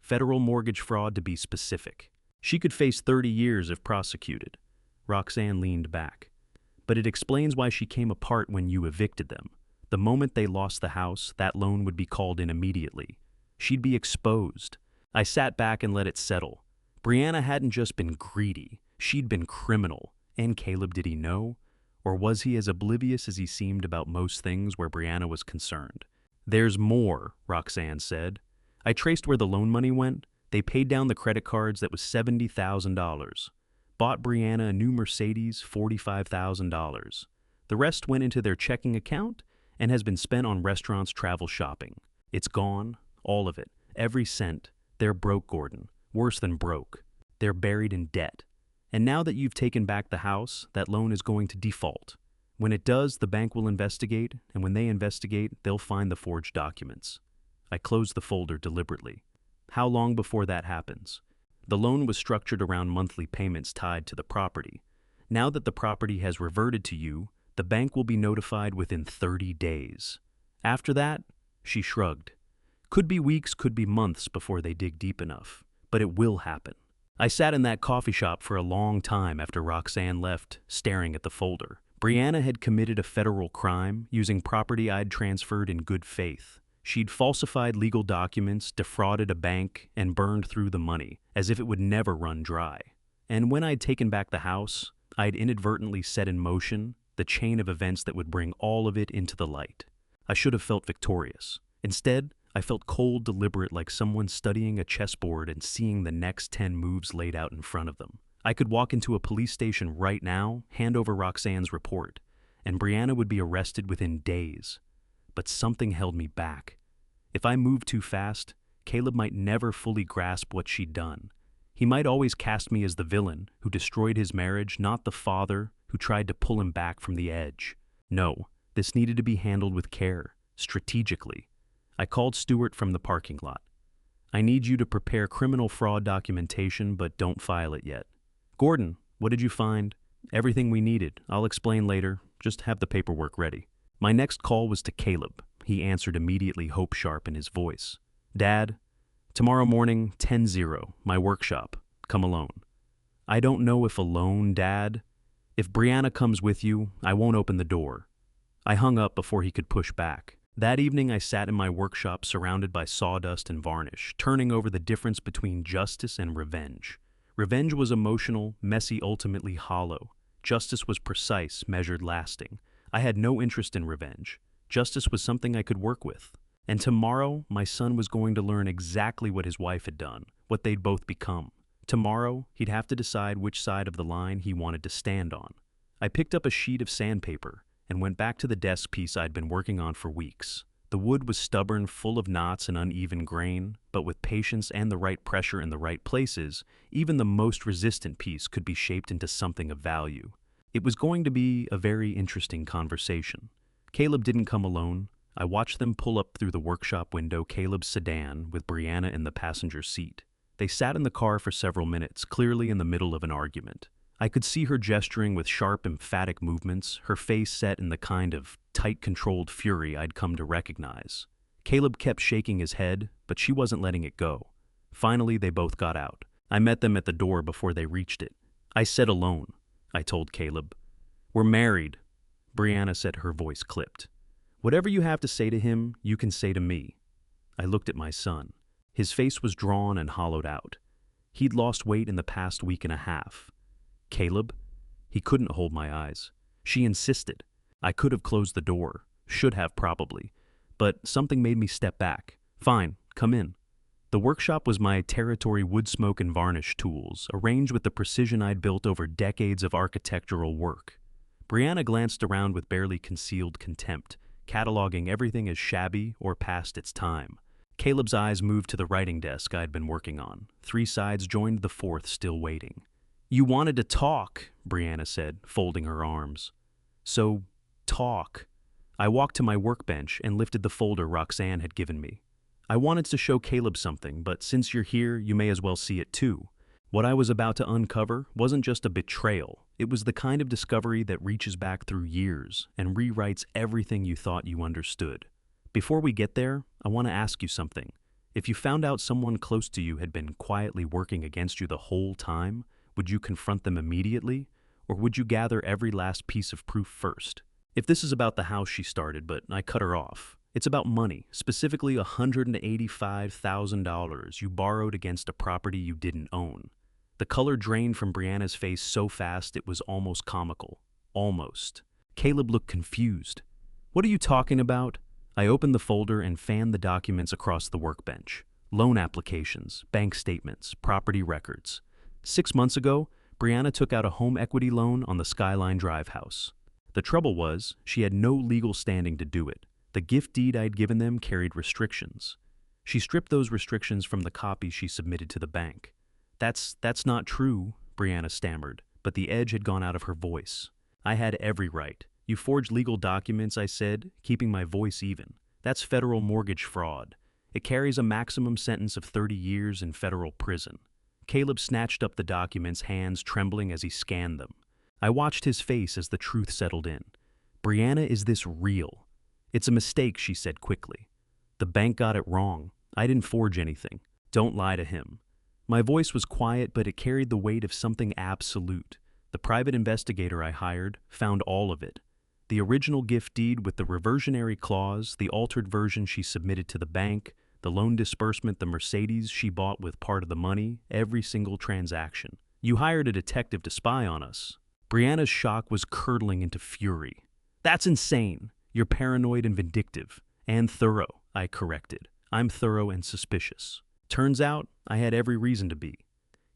Federal mortgage fraud, to be specific. She could face 30 years if prosecuted. Roxanne leaned back. But it explains why she came apart when you evicted them. The moment they lost the house, that loan would be called in immediately. She'd be exposed. I sat back and let it settle. Brianna hadn't just been greedy. She'd been criminal. And Caleb, did he know? Or was he as oblivious as he seemed about most things where Brianna was concerned? There's more, Roxanne said. I traced where the loan money went. They paid down the credit cards. That was $70,000. Bought Brianna a new Mercedes, $45,000. The rest went into their checking account and has been spent on restaurants, travel, shopping. It's gone, all of it, every cent. They're broke, Gordon. Worse than broke. They're buried in debt. And now that you've taken back the house, that loan is going to default. When it does, the bank will investigate, and when they investigate, they'll find the forged documents. I closed the folder deliberately. How long before that happens? The loan was structured around monthly payments tied to the property. Now that the property has reverted to you, the bank will be notified within 30 days. After that, she shrugged. Could be weeks, could be months before they dig deep enough, but it will happen. I sat in that coffee shop for a long time after Roxanne left, staring at the folder. Brianna had committed a federal crime using property I'd transferred in good faith. She'd falsified legal documents, defrauded a bank, and burned through the money, as if it would never run dry. And when I'd taken back the house, I'd inadvertently set in motion the chain of events that would bring all of it into the light. I should have felt victorious. Instead, I felt cold, deliberate, like someone studying a chessboard and seeing the next 10 moves laid out in front of them. I could walk into a police station right now, hand over Roxanne's report, and Brianna would be arrested within days. But something held me back. If I moved too fast, Caleb might never fully grasp what she'd done. He might always cast me as the villain who destroyed his marriage, not the father who tried to pull him back from the edge. No, this needed to be handled with care, strategically. I called Stewart from the parking lot. I need you to prepare criminal fraud documentation, but don't file it yet. Gordon, what did you find? Everything we needed. I'll explain later. Just have the paperwork ready. My next call was to Caleb. He answered immediately, hope sharp in his voice. Dad, tomorrow morning, 10-0, my workshop. Come alone. I don't know if alone, Dad. If Brianna comes with you, I won't open the door. I hung up before he could push back. That evening, I sat in my workshop surrounded by sawdust and varnish, turning over the difference between justice and revenge. Revenge was emotional, messy, ultimately hollow. Justice was precise, measured, lasting. I had no interest in revenge. Justice was something I could work with. And tomorrow, my son was going to learn exactly what his wife had done, what they'd both become. Tomorrow, he'd have to decide which side of the line he wanted to stand on. I picked up a sheet of sandpaper and went back to the desk piece I'd been working on for weeks. The wood was stubborn, full of knots and uneven grain, but with patience and the right pressure in the right places, even the most resistant piece could be shaped into something of value. It was going to be a very interesting conversation. Caleb didn't come alone. I watched them pull up through the workshop window, Caleb's sedan, with Brianna in the passenger seat. They sat in the car for several minutes, clearly in the middle of an argument. I could see her gesturing with sharp, emphatic movements, her face set in the kind of tight, controlled fury I'd come to recognize. Caleb kept shaking his head, but she wasn't letting it go. Finally, they both got out. I met them at the door before they reached it. I said alone, I told Caleb. We're married, Brianna said, her voice clipped. Whatever you have to say to him, you can say to me. I looked at my son. His face was drawn and hollowed out. He'd lost weight in the past week and a half. Caleb? He couldn't hold my eyes. She insisted. I could have closed the door, should have probably, but something made me step back. Fine, come in. The workshop was my territory, wood, smoke, and varnish tools, arranged with the precision I'd built over decades of architectural work. Brianna glanced around with barely concealed contempt, cataloging everything as shabby or past its time. Caleb's eyes moved to the writing desk I'd been working on. 3 sides joined the 4th, still waiting. You wanted to talk, Brianna said, folding her arms. So, talk. I walked to my workbench and lifted the folder Roxanne had given me. I wanted to show Caleb something, but since you're here, you may as well see it too. What I was about to uncover wasn't just a betrayal. It was the kind of discovery that reaches back through years and rewrites everything you thought you understood. Before we get there, I want to ask you something. If you found out someone close to you had been quietly working against you the whole time, would you confront them immediately, or would you gather every last piece of proof first? If this is about the house she started, but I cut her off, it's about money, specifically $185,000 you borrowed against a property you didn't own. The color drained from Brianna's face so fast it was almost comical. Almost. Caleb looked confused. What are you talking about? I opened the folder and fanned the documents across the workbench. Loan applications, bank statements, property records. 6 months ago, Brianna took out a home equity loan on the Skyline Drive house. The trouble was, she had no legal standing to do it. The gift deed I'd given them carried restrictions. She stripped those restrictions from the copy she submitted to the bank. That's not true, Brianna stammered, but the edge had gone out of her voice. I had every right. You forged legal documents, I said, keeping my voice even. That's federal mortgage fraud. It carries a maximum sentence of 30 years in federal prison. Caleb snatched up the documents, hands trembling as he scanned them. I watched his face as the truth settled in. Brianna, is this real? It's a mistake, she said quickly. The bank got it wrong. I didn't forge anything. Don't lie to him. My voice was quiet, but it carried the weight of something absolute. The private investigator I hired found all of it. The original gift deed with the reversionary clause, the altered version she submitted to the bank, the loan disbursement, the Mercedes she bought with part of the money, every single transaction. You hired a detective to spy on us. Brianna's shock was curdling into fury. That's insane. You're paranoid and vindictive. And thorough, I corrected. I'm thorough and suspicious. Turns out, I had every reason to be.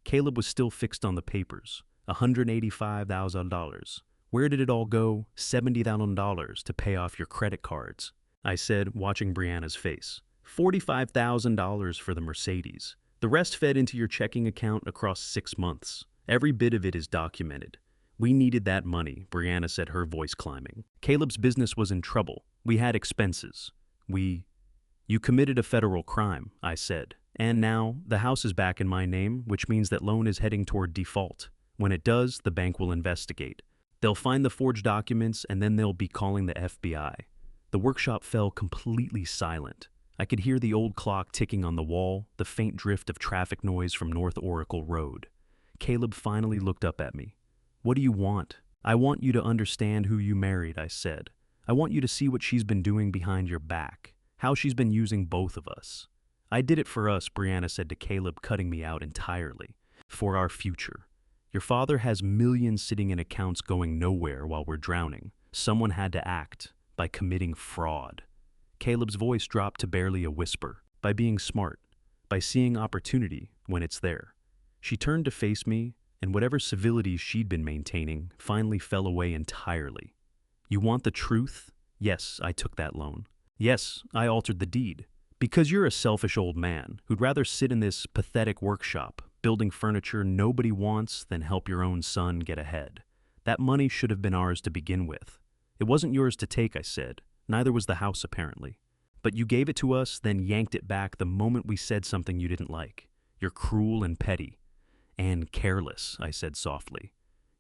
Caleb was still fixed on the papers. $185,000. Where did it all go? $70,000 to pay off your credit cards, I said, watching Brianna's face. $45,000 for the Mercedes. The rest fed into your checking account across 6 months. Every bit of it is documented. We needed that money, Brianna said, her voice climbing. Caleb's business was in trouble. We had expenses. You committed a federal crime, I said. And now, the house is back in my name, which means that loan is heading toward default. When it does, the bank will investigate. They'll find the forged documents, and then they'll be calling the FBI. The workshop fell completely silent. I could hear the old clock ticking on the wall, the faint drift of traffic noise from North Oracle Road. Caleb finally looked up at me. What do you want? I want you to understand who you married, I said. I want you to see what she's been doing behind your back, how she's been using both of us. I did it for us, Brianna said to Caleb, cutting me out entirely. For our future. Your father has millions sitting in accounts going nowhere while we're drowning. Someone had to act by committing fraud. Caleb's voice dropped to barely a whisper. By being smart. By seeing opportunity when it's there. She turned to face me, and whatever civility she'd been maintaining finally fell away entirely. You want the truth? Yes, I took that loan. Yes, I altered the deed. Because you're a selfish old man who'd rather sit in this pathetic workshop, building furniture nobody wants than help your own son get ahead. That money should have been ours to begin with. It wasn't yours to take, I said. Neither was the house, apparently. But you gave it to us, then yanked it back the moment we said something you didn't like. You're cruel and petty. And careless, I said softly.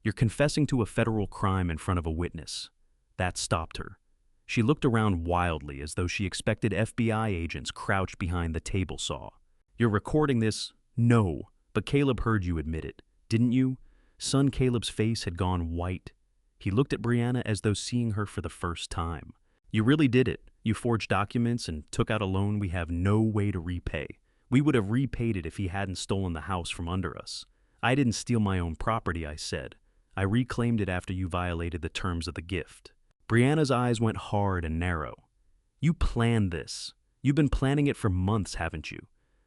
You're confessing to a federal crime in front of a witness. That stopped her. She looked around wildly as though she expected FBI agents crouched behind the table saw. You're recording this? No. But Caleb heard you admit it, didn't you? Son Caleb's face had gone white. He looked at Brianna as though seeing her for the first time. You really did it. You forged documents and took out a loan we have no way to repay. We would have repaid it if he hadn't stolen the house from under us. I didn't steal my own property, I said. I reclaimed it after you violated the terms of the gift. Brianna's eyes went hard and narrow. You planned this. You've been planning it for months, haven't you?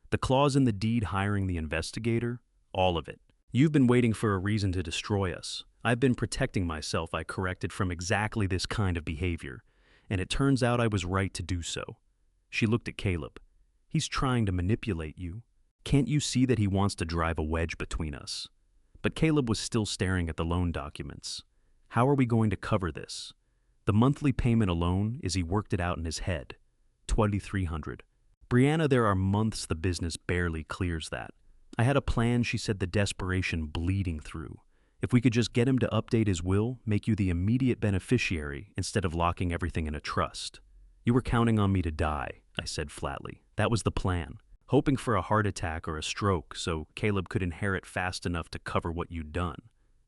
The clause in the deed hiring the investigator? All of it. You've been waiting for a reason to destroy us. I've been protecting myself, I corrected, from exactly this kind of behavior. And it turns out I was right to do so. She looked at Caleb. He's trying to manipulate you. Can't you see that he wants to drive a wedge between us? But Caleb was still staring at the loan documents. How are we going to cover this? The monthly payment alone is he worked it out in his head. $2,300. Brianna, there are months the business barely clears that. I had a plan, she said, the desperation bleeding through. If we could just get him to update his will, make you the immediate beneficiary instead of locking everything in a trust. You were counting on me to die, I said flatly. That was the plan. Hoping for a heart attack or a stroke so Caleb could inherit fast enough to cover what you'd done.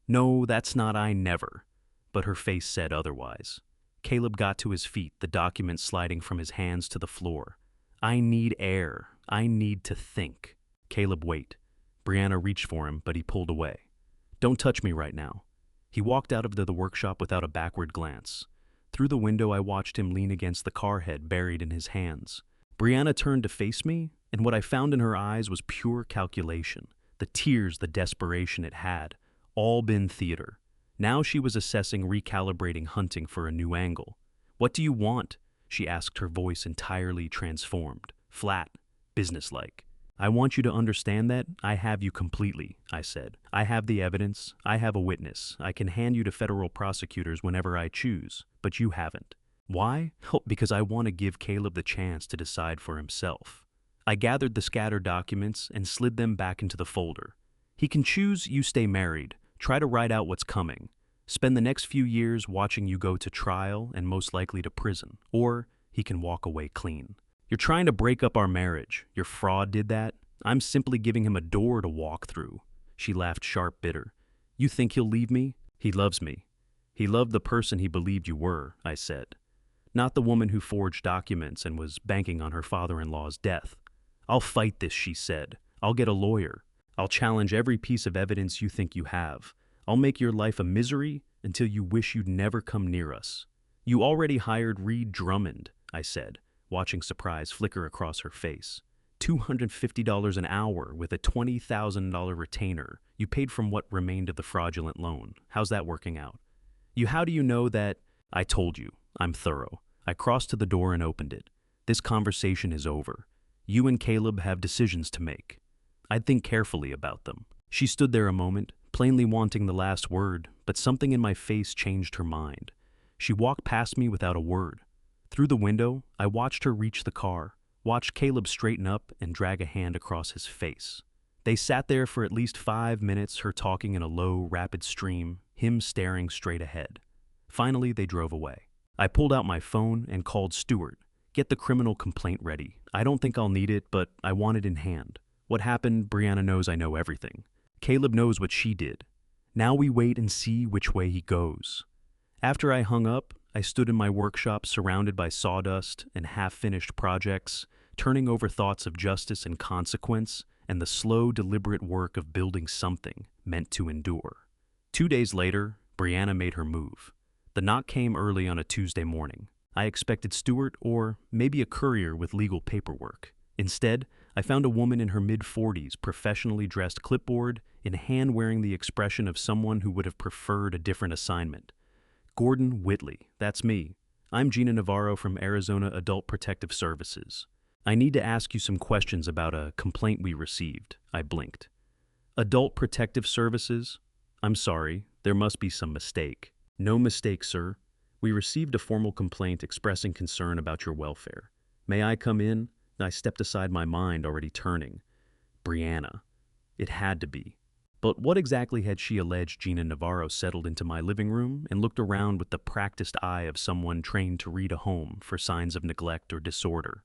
No, that's not I never. But her face said otherwise. Caleb got to his feet, the document sliding from his hands to the floor. I need air. I need to think. Caleb, wait. Brianna reached for him, but he pulled away. Don't touch me right now. He walked out of the workshop without a backward glance. Through the window, I watched him lean against the car head buried in his hands. Brianna turned to face me, and what I found in her eyes was pure calculation. The tears, the desperation it had, all been theater. Now she was assessing, recalibrating, hunting for a new angle. What do you want? She asked, her voice entirely transformed, flat, businesslike. I want you to understand that I have you completely, I said. I have the evidence. I have a witness. I can hand you to federal prosecutors whenever I choose, but you haven't. Why? Oh, because I want to give Caleb the chance to decide for himself. I gathered the scattered documents and slid them back into the folder. He can choose you stay married, try to ride out what's coming, spend the next few years watching you go to trial and most likely to prison, or he can walk away clean. You're trying to break up our marriage. Your fraud did that. I'm simply giving him a door to walk through. She laughed sharp, bitter. You think he'll leave me? He loves me. He loved the person he believed you were, I said. Not the woman who forged documents and was banking on her father-in-law's death. I'll fight this, she said. I'll get a lawyer. I'll challenge every piece of evidence you think you have. I'll make your life a misery until you wish you'd never come near us. You already hired Reed Drummond, I said, watching surprise flicker across her face. $250 an hour with a $20,000 retainer. You paid from what remained of the fraudulent loan. How's that working out? How do you know that? I told you. I'm thorough. I crossed to the door and opened it. This conversation is over. You and Caleb have decisions to make. I'd think carefully about them. She stood there a moment, plainly wanting the last word, but something in my face changed her mind. She walked past me without a word. Through the window, I watched her reach the car, watched Caleb straighten up and drag a hand across his face. They sat there for at least 5 minutes, her talking in a low, rapid stream, him staring straight ahead. Finally, they drove away. I pulled out my phone and called Stuart. Get the criminal complaint ready. I don't think I'll need it, but I want it in hand. What happened, Brianna knows I know everything. Caleb knows what she did. Now we wait and see which way he goes. After I hung up, I stood in my workshop surrounded by sawdust and half-finished projects, turning over thoughts of justice and consequence and the slow, deliberate work of building something meant to endure. 2 days later, Brianna made her move. The knock came early on a Tuesday morning. I expected Stuart or maybe a courier with legal paperwork. Instead, I found a woman in her mid-40s, professionally dressed, clipboard in hand, wearing the expression of someone who would have preferred a different assignment. Gordon Whitley, that's me. I'm Gina Navarro from Arizona Adult Protective Services. I need to ask you some questions about a complaint we received. I blinked. Adult Protective Services? I'm sorry, there must be some mistake. No mistake, sir. We received a formal complaint expressing concern about your welfare. May I come in? I stepped aside, my mind already turning. Brianna. It had to be. But what exactly had she alleged? Gina Navarro settled into my living room and looked around with the practiced eye of someone trained to read a home for signs of neglect or disorder.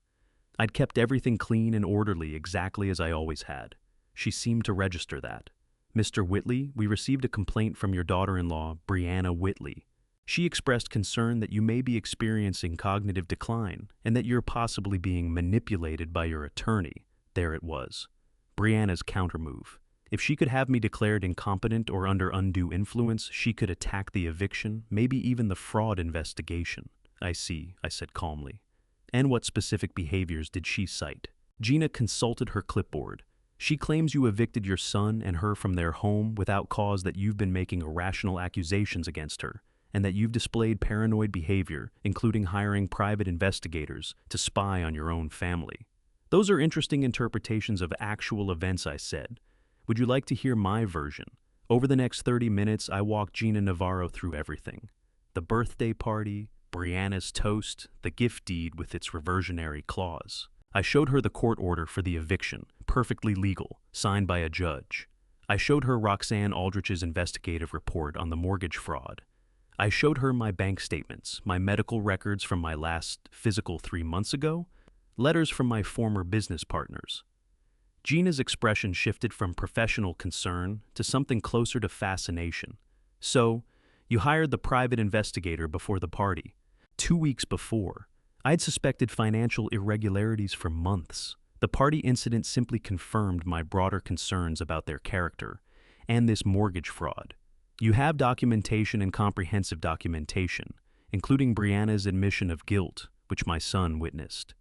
I'd kept everything clean and orderly, exactly as I always had. She seemed to register that. Mr. Whitley, we received a complaint from your daughter-in-law, Brianna Whitley. She expressed concern that you may be experiencing cognitive decline and that you're possibly being manipulated by your attorney. There it was. Brianna's countermove. If she could have me declared incompetent or under undue influence, she could attack the eviction, maybe even the fraud investigation. I see, I said calmly. And what specific behaviors did she cite? Gina consulted her clipboard. She claims you evicted your son and her from their home without cause, that you've been making irrational accusations against her, and that you've displayed paranoid behavior, including hiring private investigators to spy on your own family. Those are interesting interpretations of actual events, I said. Would you like to hear my version? Over the next 30 minutes, I walked Gina Navarro through everything. The birthday party, Brianna's toast, the gift deed with its reversionary clause. I showed her the court order for the eviction, perfectly legal, signed by a judge. I showed her Roxanne Aldrich's investigative report on the mortgage fraud. I showed her my bank statements, my medical records from my last physical 3 months ago, letters from my former business partners. Gina's expression shifted from professional concern to something closer to fascination. So, you hired the private investigator before the party. 2 weeks before, I'd suspected financial irregularities for months. The party incident simply confirmed my broader concerns about their character and this mortgage fraud. You have documentation and comprehensive documentation, including Brianna's admission of guilt, which my son witnessed.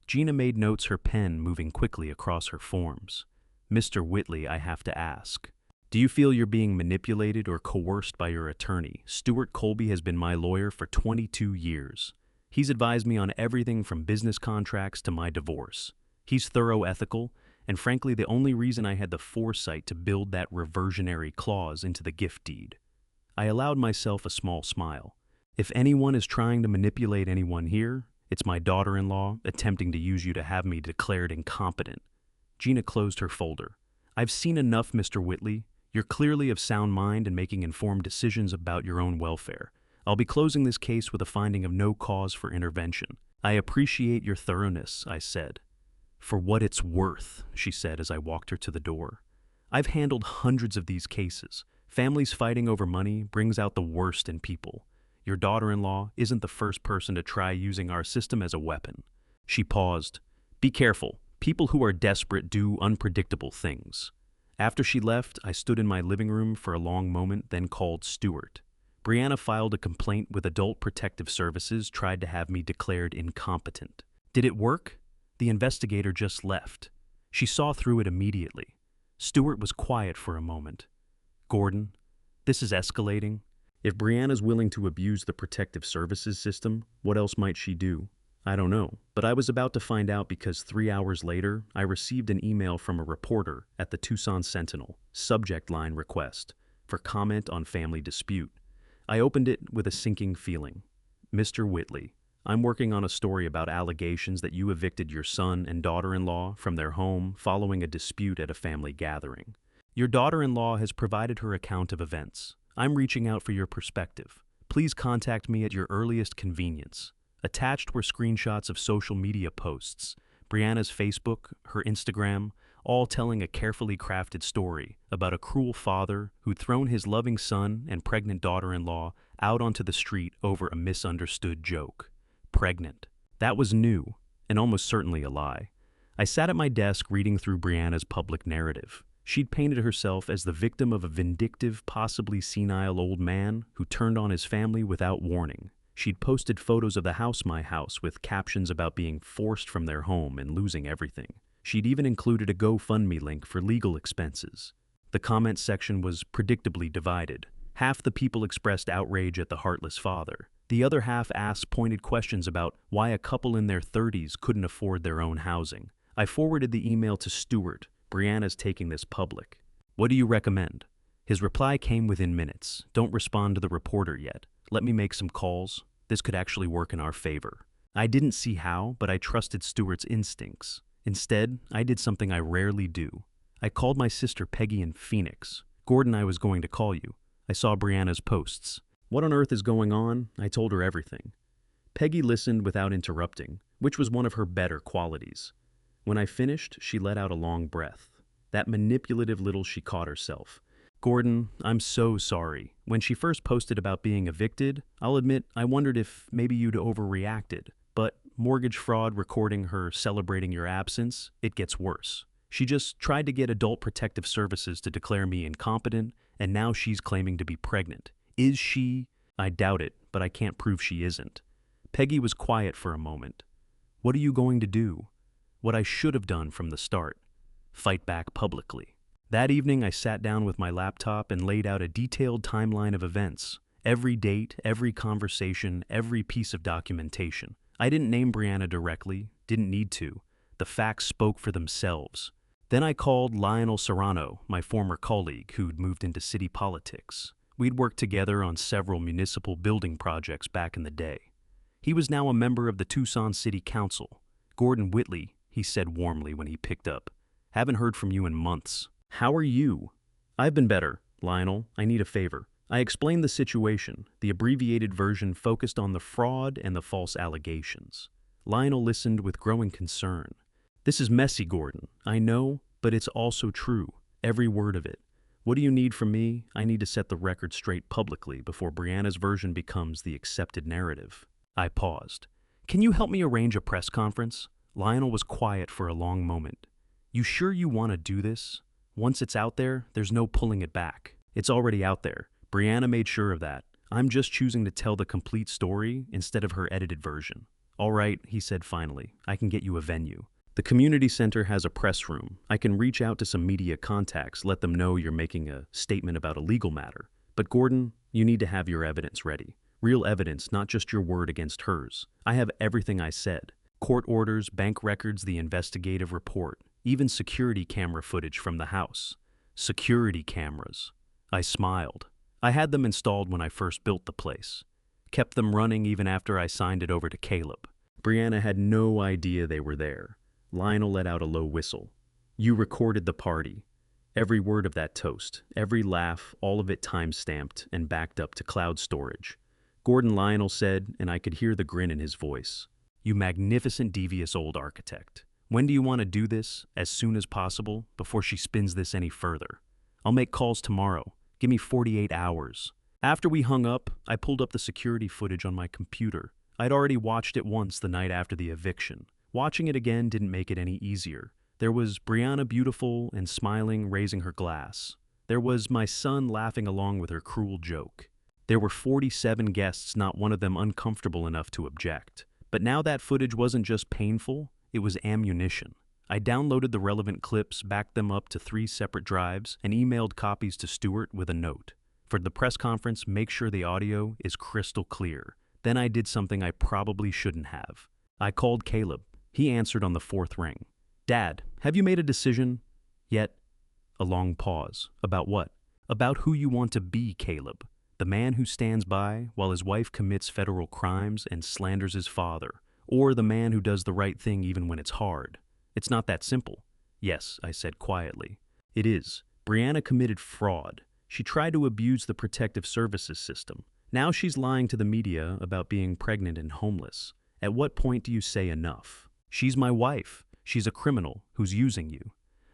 Gina made notes, her pen moving quickly across her forms. Mr. Whitley, I have to ask. Do you feel you're being manipulated or coerced by your attorney? Stuart Colby has been my lawyer for 22 years. He's advised me on everything from business contracts to my divorce. He's thorough, ethical, and frankly the only reason I had the foresight to build that reversionary clause into the gift deed. I allowed myself a small smile. If anyone is trying to manipulate anyone here, it's my daughter-in-law attempting to use you to have me declared incompetent. Gina closed her folder. I've seen enough, Mr. Whitley. You're clearly of sound mind and making informed decisions about your own welfare. I'll be closing this case with a finding of no cause for intervention. I appreciate your thoroughness, I said. For what it's worth, she said as I walked her to the door. I've handled hundreds of these cases. Families fighting over money brings out the worst in people. Your daughter-in-law isn't the first person to try using our system as a weapon. She paused. Be careful. People who are desperate do unpredictable things. After she left, I stood in my living room for a long moment, then called Stuart. Brianna filed a complaint with Adult Protective Services, tried to have me declared incompetent. Did it work? The investigator just left. She saw through it immediately. Stuart was quiet for a moment. Gordon, this is escalating. If Brianna's willing to abuse the protective services system, what else might she do? I don't know, but I was about to find out because 3 hours later, I received an email from a reporter at the Tucson Sentinel, subject line request, for comment on family dispute. I opened it with a sinking feeling. Mr. Whitley, I'm working on a story about allegations that you evicted your son and daughter-in-law from their home following a dispute at a family gathering. Your daughter-in-law has provided her account of events. I'm reaching out for your perspective. Please contact me at your earliest convenience. Attached were screenshots of social media posts, Brianna's Facebook, her Instagram, all telling a carefully crafted story about a cruel father who'd thrown his loving son and pregnant daughter-in-law out onto the street over a misunderstood joke. Pregnant. That was new, and almost certainly a lie. I sat at my desk reading through Brianna's public narrative. She'd painted herself as the victim of a vindictive, possibly senile old man who turned on his family without warning. She'd posted photos of the house, my house, with captions about being forced from their home and losing everything. She'd even included a GoFundMe link for legal expenses. The comment section was predictably divided. Half the people expressed outrage at the heartless father. The other half asked pointed questions about why a couple in their 30s couldn't afford their own housing. I forwarded the email to Stuart. Brianna's taking this public. What do you recommend? His reply came within minutes. Don't respond to the reporter yet. Let me make some calls. This could actually work in our favor. I didn't see how, but I trusted Stuart's instincts. Instead, I did something I rarely do. I called my sister Peggy in Phoenix. Gordon, I was going to call you. I saw Brianna's posts. What on earth is going on? I told her everything. Peggy listened without interrupting, which was one of her better qualities. When I finished, she let out a long breath. That manipulative little she caught herself. Gordon, I'm so sorry. When she first posted about being evicted, I'll admit I wondered if maybe you'd overreacted. But mortgage fraud recording her celebrating your absence, it gets worse. She just tried to get Adult Protective Services to declare me incompetent, and now she's claiming to be pregnant. Is she? I doubt it, but I can't prove she isn't. Peggy was quiet for a moment. What are you going to do? What I should have done from the start. Fight back publicly. That evening, I sat down with my laptop and laid out a detailed timeline of events. Every date, every conversation, every piece of documentation. I didn't name Brianna directly, didn't need to. The facts spoke for themselves. Then I called Lionel Serrano, my former colleague who'd moved into city politics. We'd worked together on several municipal building projects back in the day. He was now a member of the Tucson City Council. Gordon Whitley, he said warmly when he picked up. Haven't heard from you in months. How are you? I've been better, Lionel. I need a favor. I explained the situation. The abbreviated version focused on the fraud and the false allegations. Lionel listened with growing concern. This is messy, Gordon. I know, but it's also true. Every word of it. What do you need from me? I need to set the record straight publicly before Brianna's version becomes the accepted narrative. I paused. Can you help me arrange a press conference? Lionel was quiet for a long moment. You sure you want to do this? Once it's out there, there's no pulling it back. It's already out there. Brianna made sure of that. I'm just choosing to tell the complete story instead of her edited version. All right, he said finally. I can get you a venue. The community center has a press room. I can reach out to some media contacts, let them know you're making a statement about a legal matter. But Gordon, you need to have your evidence ready. Real evidence, not just your word against hers. I have everything I said. Court orders, bank records, the investigative report, even security camera footage from the house. Security cameras. I smiled. I had them installed when I first built the place. Kept them running even after I signed it over to Caleb. Brianna had no idea they were there. Lionel let out a low whistle. You recorded the party. Every word of that toast, every laugh, all of it time-stamped and backed up to cloud storage. Gordon, Lionel said, and I could hear the grin in his voice. You magnificent, devious old architect. When do you want to do this? As soon as possible, before she spins this any further. I'll make calls tomorrow. Give me 48 hours. After we hung up, I pulled up the security footage on my computer. I'd already watched it once the night after the eviction. Watching it again didn't make it any easier. There was Brianna beautiful and smiling, raising her glass. There was my son laughing along with her cruel joke. There were 47 guests, not one of them uncomfortable enough to object. But now that footage wasn't just painful, it was ammunition. I downloaded the relevant clips, backed them up to 3 separate drives, and emailed copies to Stewart with a note. For the press conference, make sure the audio is crystal clear. Then I did something I probably shouldn't have. I called Caleb. He answered on the 4th ring. "Dad, have you made a decision yet?" A long pause. "About what?" "About who you want to be, Caleb. The man who stands by while his wife commits federal crimes and slanders his father, or the man who does the right thing even when it's hard. It's not that simple." "Yes," I said quietly. "It is. Brianna committed fraud. She tried to abuse the protective services system. Now she's lying to the media about being pregnant and homeless. At what point do you say enough? She's my wife. She's a criminal who's using you."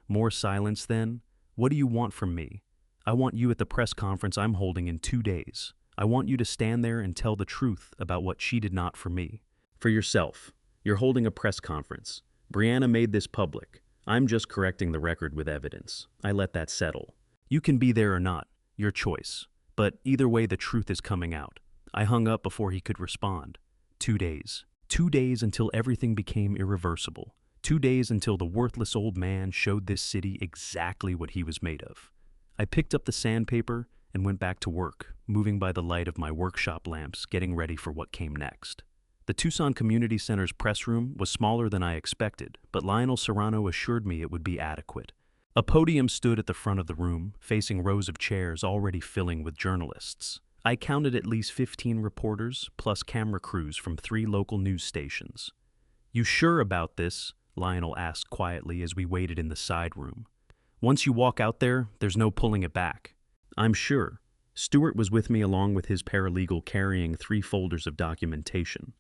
More silence then. "What do you want from me?" "I want you at the press conference I'm holding in 2 days. I want you to stand there and tell the truth about what she did not for me." "For yourself. You're holding a press conference. Brianna made this public. I'm just correcting the record with evidence. I let that settle. You can be there or not. Your choice. But either way, the truth is coming out." I hung up before he could respond. 2 days. 2 days until everything became irreversible. 2 days until the worthless old man showed this city exactly what he was made of. I picked up the sandpaper and went back to work, moving by the light of my workshop lamps, getting ready for what came next. The Tucson Community Center's press room was smaller than I expected, but Lionel Serrano assured me it would be adequate. A podium stood at the front of the room, facing rows of chairs already filling with journalists. I counted at least 15 reporters, plus camera crews from 3 local news stations. "You sure about this?" Lionel asked quietly as we waited in the side room. "Once you walk out there, there's no pulling it back." "I'm sure." Stewart was with me along with his paralegal carrying 3 folders of documentation.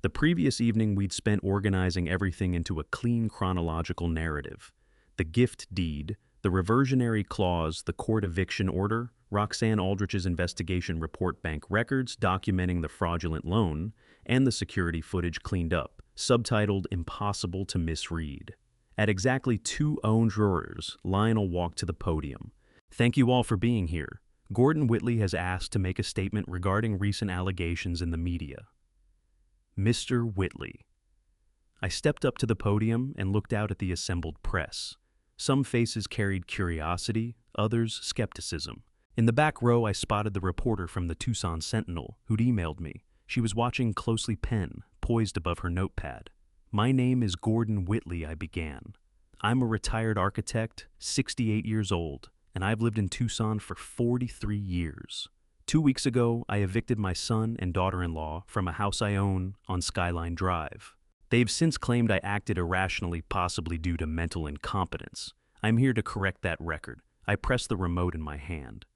The previous evening we'd spent organizing everything into a clean chronological narrative. The gift deed, the reversionary clause, the court eviction order, Roxanne Aldrich's investigation report, bank records documenting the fraudulent loan, and the security footage cleaned up, subtitled "Impossible to Misread." At exactly 2:00 drawers, Lionel walked to the podium. "Thank you all for being here. Gordon Whitley has asked to make a statement regarding recent allegations in the media." Mr. Whitley. I stepped up to the podium and looked out at the assembled press. Some faces carried curiosity, others skepticism. In the back row, I spotted the reporter from the Tucson Sentinel who'd emailed me. She was watching closely pen, poised above her notepad. "My name is Gordon Whitley," I began. "I'm a retired architect, 68 years old, and I've lived in Tucson for 43 years. 2 weeks ago, I evicted my son and daughter-in-law from a house I own on Skyline Drive. They've since claimed I acted irrationally, possibly due to mental incompetence. I'm here to correct that record." I pressed the remote in my hand.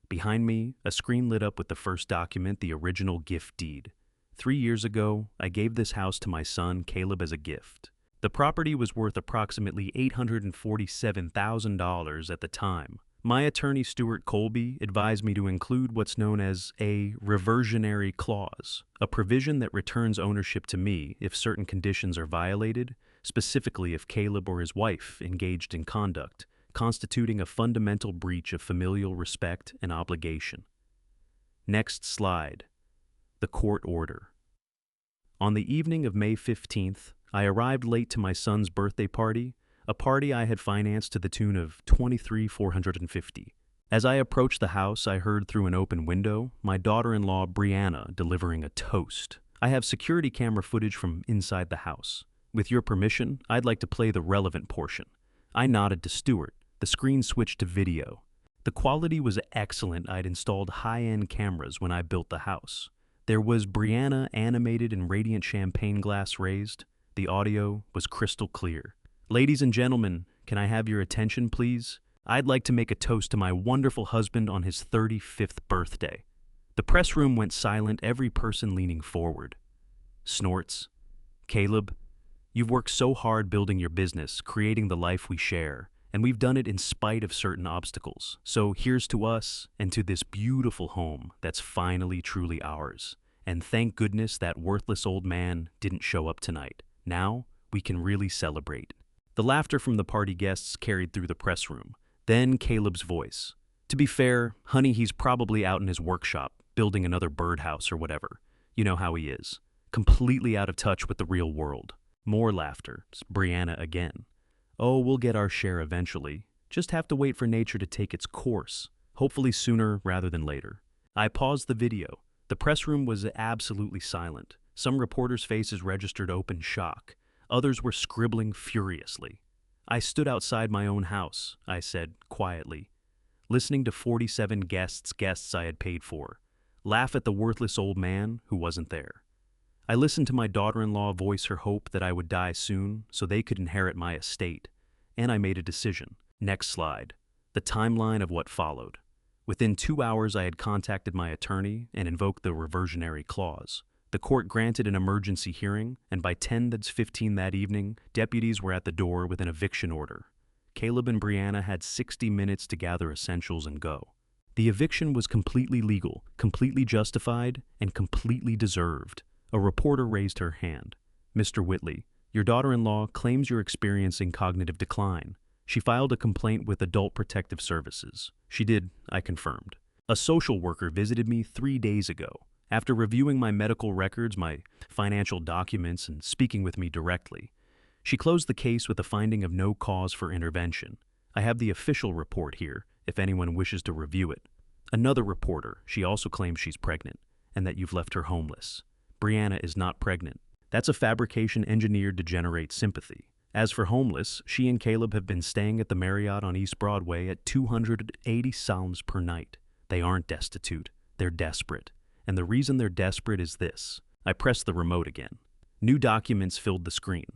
Behind me, a screen lit up with the first document, the original gift deed. 3 years ago, I gave this house to my son, Caleb, as a gift. The property was worth approximately $847,000 at the time. My attorney, Stuart Colby, advised me to include what's known as a reversionary clause, a provision that returns ownership to me if certain conditions are violated, specifically if Caleb or his wife engaged in conduct constituting a fundamental breach of familial respect and obligation. Next slide. The court order. On the evening of May 15th, I arrived late to my son's birthday party, a party I had financed to the tune of $23,450. As I approached the house, I heard through an open window my daughter-in-law Brianna delivering a toast. I have security camera footage from inside the house. With your permission, I'd like to play the relevant portion. I nodded to Stuart. The screen switched to video. The quality was excellent. I'd installed high-end cameras when I built the house. There was Brianna animated in radiant champagne glass raised. The audio was crystal clear. "Ladies and gentlemen, can I have your attention, please? I'd like to make a toast to my wonderful husband on his 35th birthday." The press room went silent, every person leaning forward. Snorts. "Caleb, you've worked so hard building your business, creating the life we share, and we've done it in spite of certain obstacles. So here's to us and to this beautiful home that's finally truly ours. And thank goodness that worthless old man didn't show up tonight. Now we can really celebrate." The laughter from the party guests carried through the press room. Then Caleb's voice. To be fair, honey, he's probably out in his workshop, building another birdhouse or whatever. You know how he is. Completely out of touch with the real world. More laughter. Brianna again. Oh, we'll get our share eventually. Just have to wait for nature to take its course. Hopefully sooner rather than later. I paused the video. The press room was absolutely silent. Some reporters' faces registered open shock. Others were scribbling furiously. I stood outside my own house, I said quietly, listening to 47 guests I had paid for, laugh at the worthless old man who wasn't there. I listened to my daughter-in-law voice her hope that I would die soon so they could inherit my estate, and I made a decision. Next slide. The timeline of what followed. Within 2 hours, I had contacted my attorney and invoked the reversionary clause. The court granted an emergency hearing, and by 10:15 that evening, deputies were at the door with an eviction order. Caleb and Brianna had 60 minutes to gather essentials and go. The eviction was completely legal, completely justified, and completely deserved. A reporter raised her hand. Mr. Whitley, your daughter-in-law claims you're experiencing cognitive decline. She filed a complaint with Adult Protective Services. She did, I confirmed. A social worker visited me 3 days ago. After reviewing my medical records, my financial documents, and speaking with me directly, she closed the case with a finding of no cause for intervention. I have the official report here, if anyone wishes to review it. Another reporter, she also claims she's pregnant, and that you've left her homeless. Brianna is not pregnant. That's a fabrication engineered to generate sympathy. As for homeless, she and Caleb have been staying at the Marriott on East Broadway at 280 sols per night. They aren't destitute. They're desperate. And the reason they're desperate is this. I pressed the remote again. New documents filled the screen.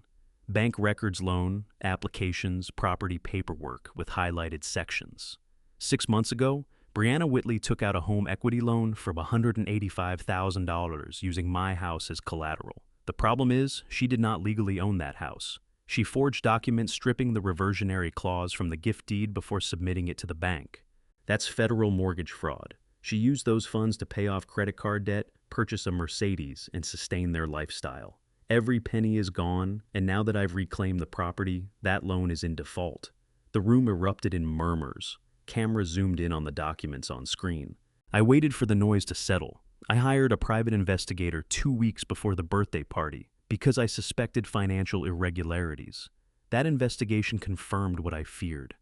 Bank records, loan, applications, property paperwork with highlighted sections. 6 months ago, Brianna Whitley took out a home equity loan for $185,000 using my house as collateral. The problem is, she did not legally own that house. She forged documents stripping the reversionary clause from the gift deed before submitting it to the bank. That's federal mortgage fraud. She used those funds to pay off credit card debt, purchase a Mercedes, and sustain their lifestyle. Every penny is gone, and now that I've reclaimed the property, that loan is in default. The room erupted in murmurs. Cameras zoomed in on the documents on screen. I waited for the noise to settle. I hired a private investigator 2 weeks before the birthday party because I suspected financial irregularities. That investigation confirmed what I feared.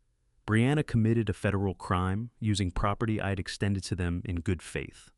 Brianna committed a federal crime using property I'd extended to them in good faith.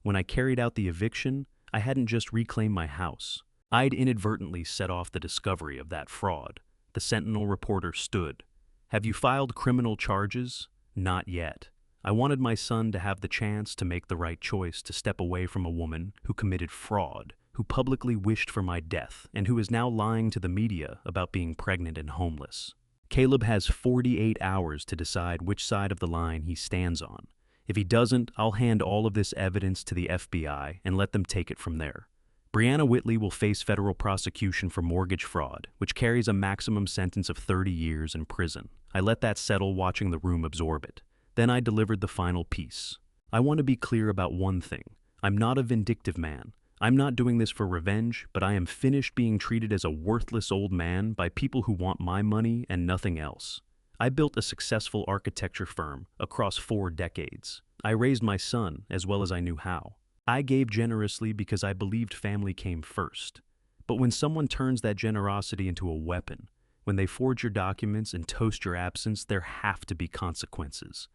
When I carried out the eviction, I hadn't just reclaimed my house. I'd inadvertently set off the discovery of that fraud. The Sentinel reporter stood. Have you filed criminal charges? Not yet. I wanted my son to have the chance to make the right choice to step away from a woman who committed fraud, who publicly wished for my death, and who is now lying to the media about being pregnant and homeless. Caleb has 48 hours to decide which side of the line he stands on. If he doesn't, I'll hand all of this evidence to the FBI and let them take it from there. Brianna Whitley will face federal prosecution for mortgage fraud, which carries a maximum sentence of 30 years in prison. I let that settle watching the room absorb it. Then I delivered the final piece. I want to be clear about one thing. I'm not a vindictive man. I'm not doing this for revenge, but I am finished being treated as a worthless old man by people who want my money and nothing else. I built a successful architecture firm across 4 decades. I raised my son as well as I knew how. I gave generously because I believed family came first. But when someone turns that generosity into a weapon, when they forge your documents and toast your absence, there have to be consequences.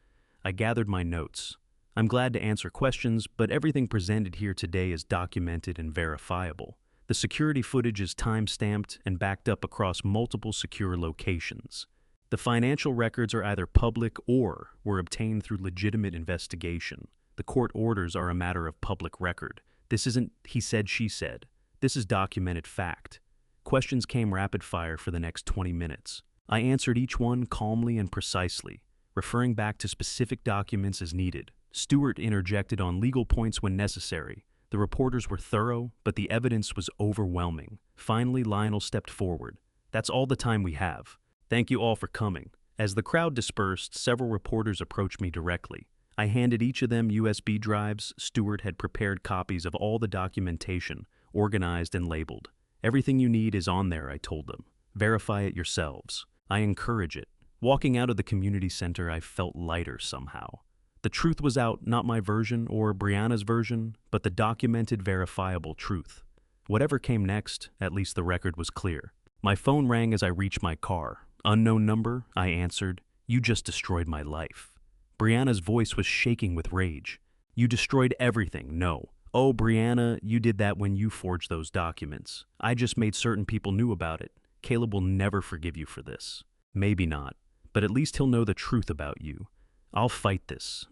I gathered my notes. I'm glad to answer questions, but everything presented here today is documented and verifiable. The security footage is time-stamped and backed up across multiple secure locations. The financial records are either public or were obtained through legitimate investigation. The court orders are a matter of public record. This isn't he said, she said. This is documented fact. Questions came rapid fire for the next 20 minutes. I answered each one calmly and precisely, referring back to specific documents as needed. Stewart interjected on legal points when necessary. The reporters were thorough, but the evidence was overwhelming. Finally, Lionel stepped forward. That's all the time we have. Thank you all for coming. As the crowd dispersed, several reporters approached me directly. I handed each of them USB drives. Stewart had prepared copies of all the documentation, organized and labeled. Everything you need is on there, I told them. Verify it yourselves. I encourage it. Walking out of the community center, I felt lighter somehow. The truth was out, not my version or Brianna's version, but the documented, verifiable truth. Whatever came next, at least the record was clear. My phone rang as I reached my car. Unknown number, I answered. You just destroyed my life. Brianna's voice was shaking with rage. You destroyed everything, no. Oh, Brianna, you did that when you forged those documents. I just made certain people knew about it. Caleb will never forgive you for this. Maybe not, but at least he'll know the truth about you. I'll fight this.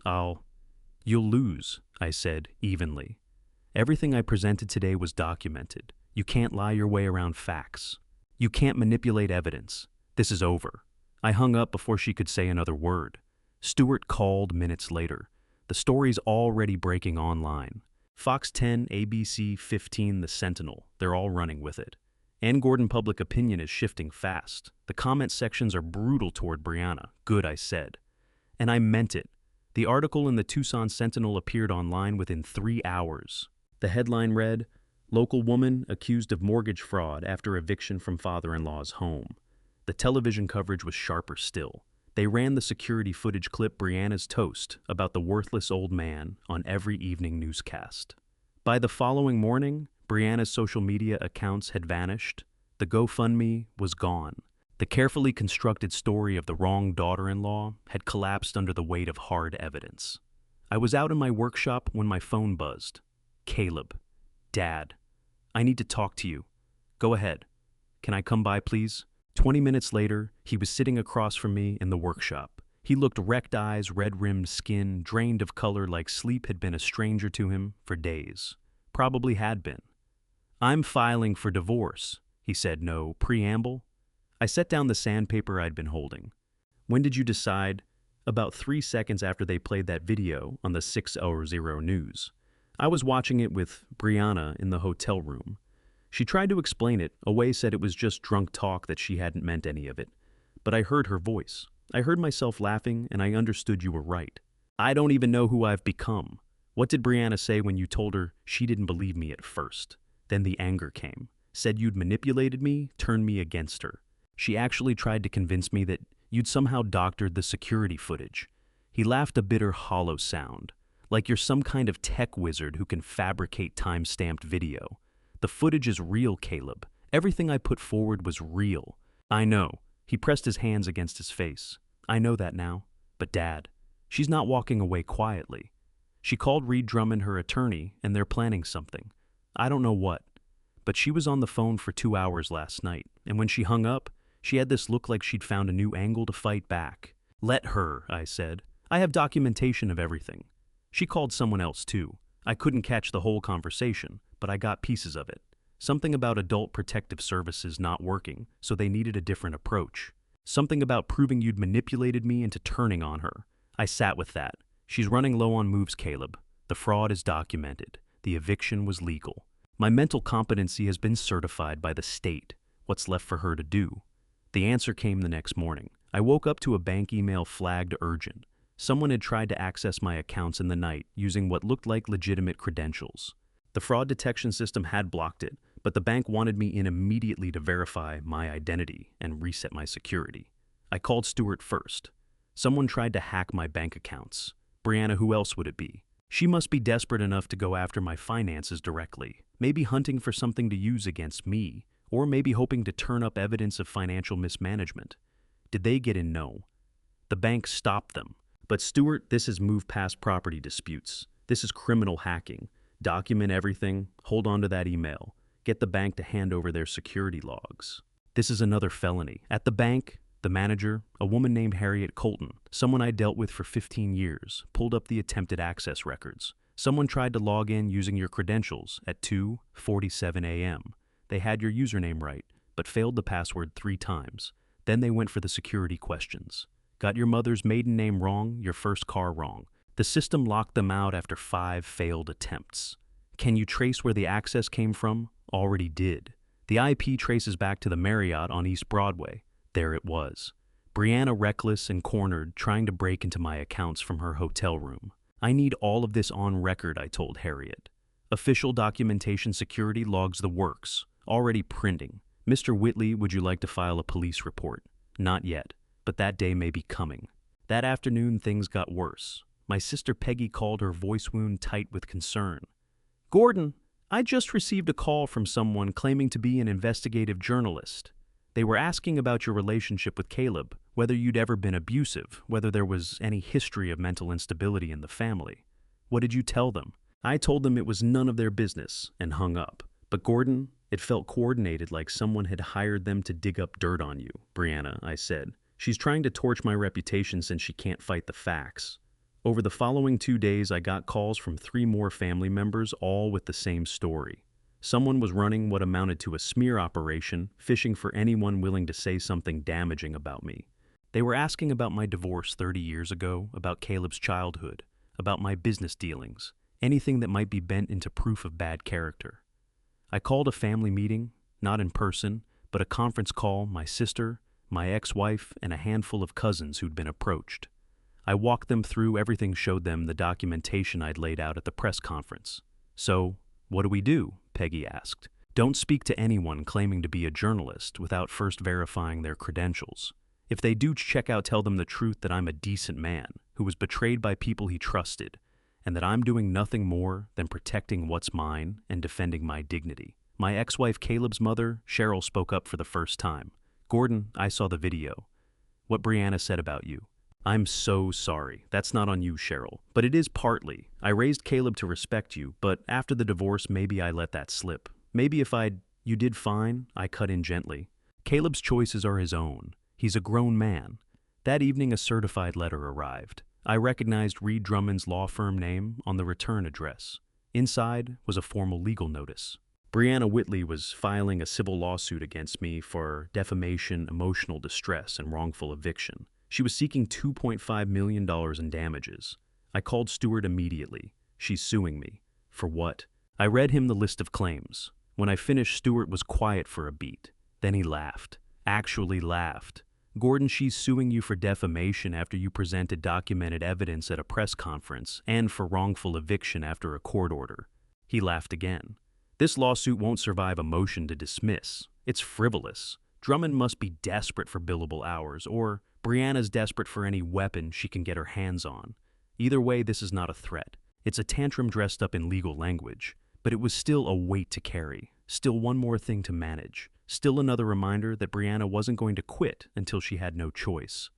You'll lose, I said, evenly. Everything I presented today was documented. You can't lie your way around facts. You can't manipulate evidence. This is over. I hung up before she could say another word. Stewart called minutes later. The story's already breaking online. Fox 10, ABC 15, The Sentinel, they're all running with it. And Gordon public opinion is shifting fast. The comment sections are brutal toward Brianna. Good, I said. And I meant it. The article in the Tucson Sentinel appeared online within 3 hours. The headline read, Local woman accused of mortgage fraud after eviction from father-in-law's home. The television coverage was sharper still. They ran the security footage clip Brianna's toast about the worthless old man on every evening newscast. By the following morning, Brianna's social media accounts had vanished. The GoFundMe was gone. The carefully constructed story of the wrong daughter-in-law had collapsed under the weight of hard evidence. I was out in my workshop when my phone buzzed. Caleb. Dad. I need to talk to you. Go ahead. Can I come by, please? 20 minutes later, he was sitting across from me in the workshop. He looked wrecked eyes, red-rimmed skin, drained of color like sleep had been a stranger to him for days. Probably had been. I'm filing for divorce, he said, no preamble. I set down the sandpaper I'd been holding. When did you decide? About 3 seconds after they played that video on the 6:00 news. I was watching it with Brianna in the hotel room. She tried to explain it. Away said it was just drunk talk, that she hadn't meant any of it. But I heard her voice. I heard myself laughing, and I understood you were right. I don't even know who I've become. What did Brianna say when you told her she didn't believe me at first? Then the anger came. Said you'd manipulated me, turned me against her. She actually tried to convince me that you'd somehow doctored the security footage. He laughed a bitter, hollow sound. Like you're some kind of tech wizard who can fabricate time-stamped video. The footage is real, Caleb. Everything I put forward was real. I know. He pressed his hands against his face. I know that now. But Dad, she's not walking away quietly. She called Reed Drummond, her attorney, and they're planning something. I don't know what. But she was on the phone for 2 hours last night, and when she hung up, she had this look like she'd found a new angle to fight back. Let her, I said. I have documentation of everything. She called someone else too. I couldn't catch the whole conversation, but I got pieces of it. Something about adult protective services not working, so they needed a different approach. Something about proving you'd manipulated me into turning on her. I sat with that. She's running low on moves, Caleb. The fraud is documented. The eviction was legal. My mental competency has been certified by the state. What's left for her to do? The answer came the next morning. I woke up to a bank email flagged urgent. Someone had tried to access my accounts in the night using what looked like legitimate credentials. The fraud detection system had blocked it, but the bank wanted me in immediately to verify my identity and reset my security. I called Stewart first. Someone tried to hack my bank accounts. Brianna, who else would it be? She must be desperate enough to go after my finances directly, maybe hunting for something to use against me, or maybe hoping to turn up evidence of financial mismanagement. Did they get in? No. The bank stopped them. But Stewart, this has moved past property disputes. This is criminal hacking. Document everything, hold on to that email. Get the bank to hand over their security logs. This is another felony. At the bank, the manager, a woman named Harriet Colton, someone I dealt with for 15 years, pulled up the attempted access records. Someone tried to log in using your credentials at 2:47 a.m. They had your username right, but failed the password 3 times. Then they went for the security questions. Got your mother's maiden name wrong, your first car wrong. The system locked them out after 5 failed attempts. Can you trace where the access came from? Already did. The IP traces back to the Marriott on East Broadway. There it was. Brianna, reckless and cornered, trying to break into my accounts from her hotel room. I need all of this on record, I told Harriet. Official documentation, security logs, the works. Already printing. "Mr. Whitley, would you like to file a police report?" "Not yet, but that day may be coming." That afternoon, things got worse. My sister Peggy called, her voice wound tight with concern. "Gordon, I just received a call from someone claiming to be an investigative journalist. They were asking about your relationship with Caleb, whether you'd ever been abusive, whether there was any history of mental instability in the family. What did you tell them?" I told them it was none of their business and hung up. "But Gordon, it felt coordinated, like someone had hired them to dig up dirt on you." "Brianna," I said, "she's trying to torch my reputation since she can't fight the facts." Over the following 2 days, I got calls from 3 more family members, all with the same story. Someone was running what amounted to a smear operation, fishing for anyone willing to say something damaging about me. They were asking about my divorce 30 years ago, about Caleb's childhood, about my business dealings, anything that might be bent into proof of bad character. I called a family meeting, not in person, but a conference call, my sister, my ex-wife, and a handful of cousins who'd been approached. I walked them through everything, showed them the documentation I'd laid out at the press conference. "So, what do we do?" Peggy asked. "Don't speak to anyone claiming to be a journalist without first verifying their credentials. If they do check out, tell them the truth, that I'm a decent man who was betrayed by people he trusted, and that I'm doing nothing more than protecting what's mine and defending my dignity." My ex-wife Caleb's mother, Cheryl, spoke up for the first time. "Gordon, I saw the video. What Brianna said about you. I'm so sorry. That's not on you, Cheryl. But it is partly. I raised Caleb to respect you, but after the divorce, maybe I let that slip. Maybe if you did fine," I cut in gently. "Caleb's choices are his own. He's a grown man." That evening, a certified letter arrived. I recognized Reed Drummond's law firm name on the return address. Inside was a formal legal notice. Brianna Whitley was filing a civil lawsuit against me for defamation, emotional distress, and wrongful eviction. She was seeking $2.5 million in damages. I called Stewart immediately. "She's suing me." "For what?" I read him the list of claims. When I finished, Stewart was quiet for a beat. Then he laughed. Actually laughed. "Gordon, she's suing you for defamation after you presented documented evidence at a press conference, and for wrongful eviction after a court order." He laughed again. "This lawsuit won't survive a motion to dismiss. It's frivolous. Drummond must be desperate for billable hours, or Brianna's desperate for any weapon she can get her hands on. Either way, this is not a threat. It's a tantrum dressed up in legal language, but it was still a weight to carry, still one more thing to manage, still another reminder that Brianna wasn't going to quit until she had no choice."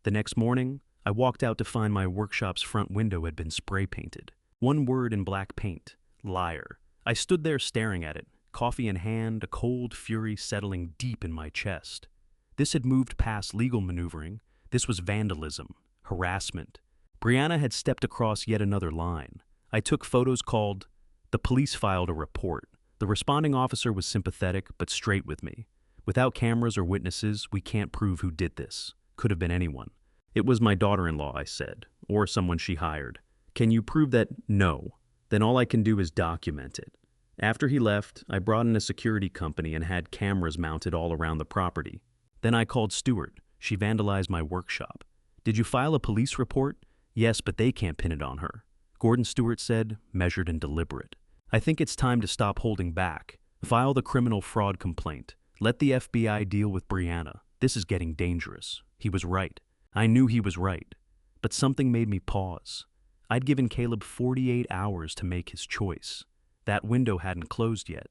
The next morning, I walked out to find my workshop's front window had been spray painted. One word in black paint: liar. I stood there staring at it, coffee in hand, a cold fury settling deep in my chest. This had moved past legal maneuvering. This was vandalism, harassment. Brianna had stepped across yet another line. I took photos, called. The police filed a report. The responding officer was sympathetic but straight with me. "Without cameras or witnesses, we can't prove who did this. Could have been anyone." "It was my daughter-in-law," I said, "or someone she hired." "Can you prove that?" "No." "Then all I can do is document it." After he left, I brought in a security company and had cameras mounted all around the property. Then I called Stewart. She vandalized my workshop. "Did you file a police report?" "Yes, but they can't pin it on her." Gordon, Stewart said, measured and deliberate. "I think it's time to stop holding back. File the criminal fraud complaint. Let the FBI deal with Brianna. This is getting dangerous." He was right. I knew he was right. But something made me pause. I'd given Caleb 48 hours to make his choice. That window hadn't closed yet.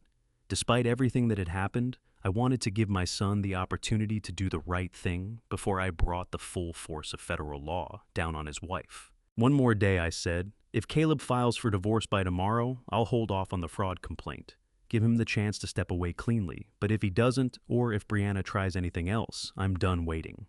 Despite everything that had happened, I wanted to give my son the opportunity to do the right thing before I brought the full force of federal law down on his wife. "One more day," I said. "If Caleb files for divorce by tomorrow, I'll hold off on the fraud complaint. Give him the chance to step away cleanly. But if he doesn't, or if Brianna tries anything else, I'm done waiting."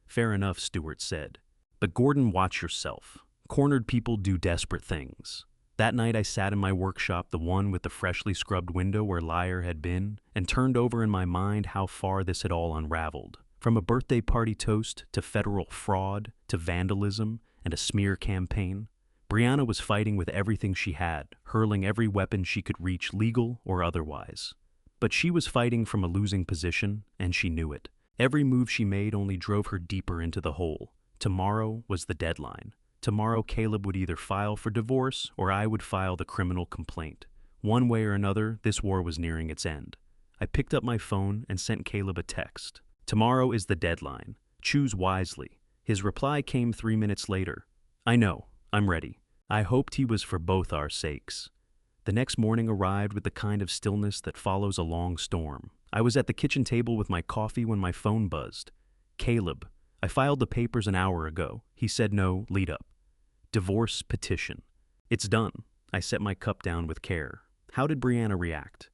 "Fair enough," Stewart said. "But Gordon, watch yourself. Cornered people do desperate things." That night I sat in my workshop, the one with the freshly scrubbed window where Liar had been, and turned over in my mind how far this had all unraveled. From a birthday party toast, to federal fraud, to vandalism, and a smear campaign. Brianna was fighting with everything she had, hurling every weapon she could reach, legal or otherwise. But she was fighting from a losing position, and she knew it. Every move she made only drove her deeper into the hole. Tomorrow was the deadline. Tomorrow Caleb would either file for divorce or I would file the criminal complaint. One way or another, this war was nearing its end. I picked up my phone and sent Caleb a text. Tomorrow is the deadline. Choose wisely. His reply came 3 minutes later. I know. I'm ready. I hoped he was for both our sakes. The next morning arrived with the kind of stillness that follows a long storm. I was at the kitchen table with my coffee when my phone buzzed. Caleb, I filed the papers an hour ago. He said no, lead up. Divorce petition. It's done. I set my cup down with care. How did Brianna react?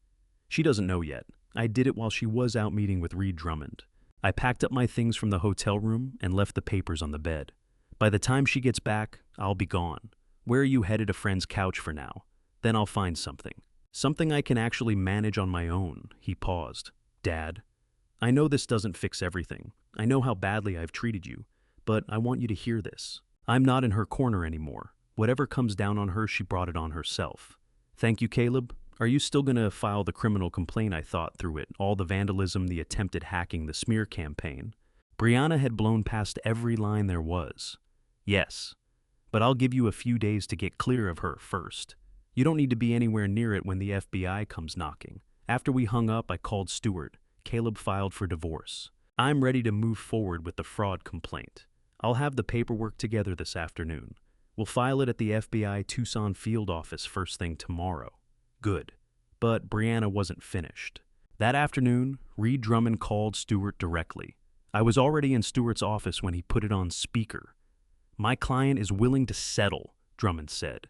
She doesn't know yet. I did it while she was out meeting with Reed Drummond. I packed up my things from the hotel room and left the papers on the bed. By the time she gets back, I'll be gone. Where are you headed? A friend's couch for now. Then I'll find something. Something I can actually manage on my own. He paused. Dad, I know this doesn't fix everything. I know how badly I've treated you. But I want you to hear this. I'm not in her corner anymore. Whatever comes down on her, she brought it on herself. Thank you, Caleb. Are you still going to file the criminal complaint I thought through it? All the vandalism, the attempted hacking, the smear campaign. Brianna had blown past every line there was. Yes. But I'll give you a few days to get clear of her first. You don't need to be anywhere near it when the FBI comes knocking. After we hung up, I called Stewart. Caleb filed for divorce. I'm ready to move forward with the fraud complaint. I'll have the paperwork together this afternoon. We'll file it at the FBI Tucson field office first thing tomorrow. Good. But Brianna wasn't finished. That afternoon, Reed Drummond called Stewart directly. I was already in Stewart's office when he put it on speaker. My client is willing to settle, Drummond said.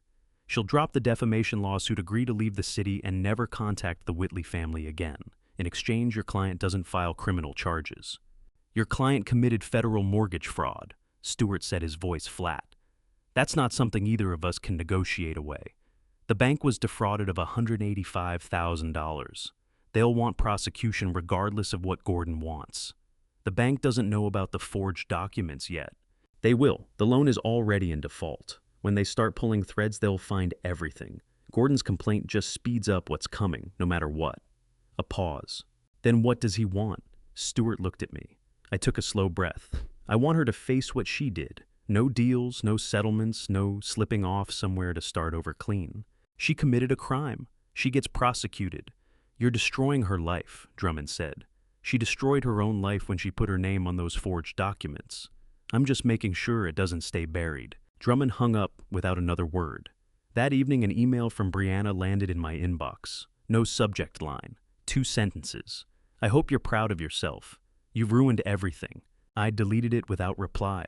She'll drop the defamation lawsuit, agree to leave the city, and never contact the Whitley family again. In exchange, your client doesn't file criminal charges. Your client committed federal mortgage fraud, Stewart said, his voice flat. That's not something either of us can negotiate away. The bank was defrauded of $185,000. They'll want prosecution regardless of what Gordon wants. The bank doesn't know about the forged documents yet. They will. The loan is already in default. When they start pulling threads, they'll find everything. Gordon's complaint just speeds up what's coming, no matter what. A pause. Then what does he want? Stewart looked at me. I took a slow breath. I want her to face what she did. No deals, no settlements, no slipping off somewhere to start over clean. She committed a crime. She gets prosecuted. You're destroying her life, Drummond said. She destroyed her own life when she put her name on those forged documents. I'm just making sure it doesn't stay buried. Drummond hung up without another word. That evening, an email from Brianna landed in my inbox. No subject line. 2 sentences. I hope you're proud of yourself. You've ruined everything. I deleted it without reply.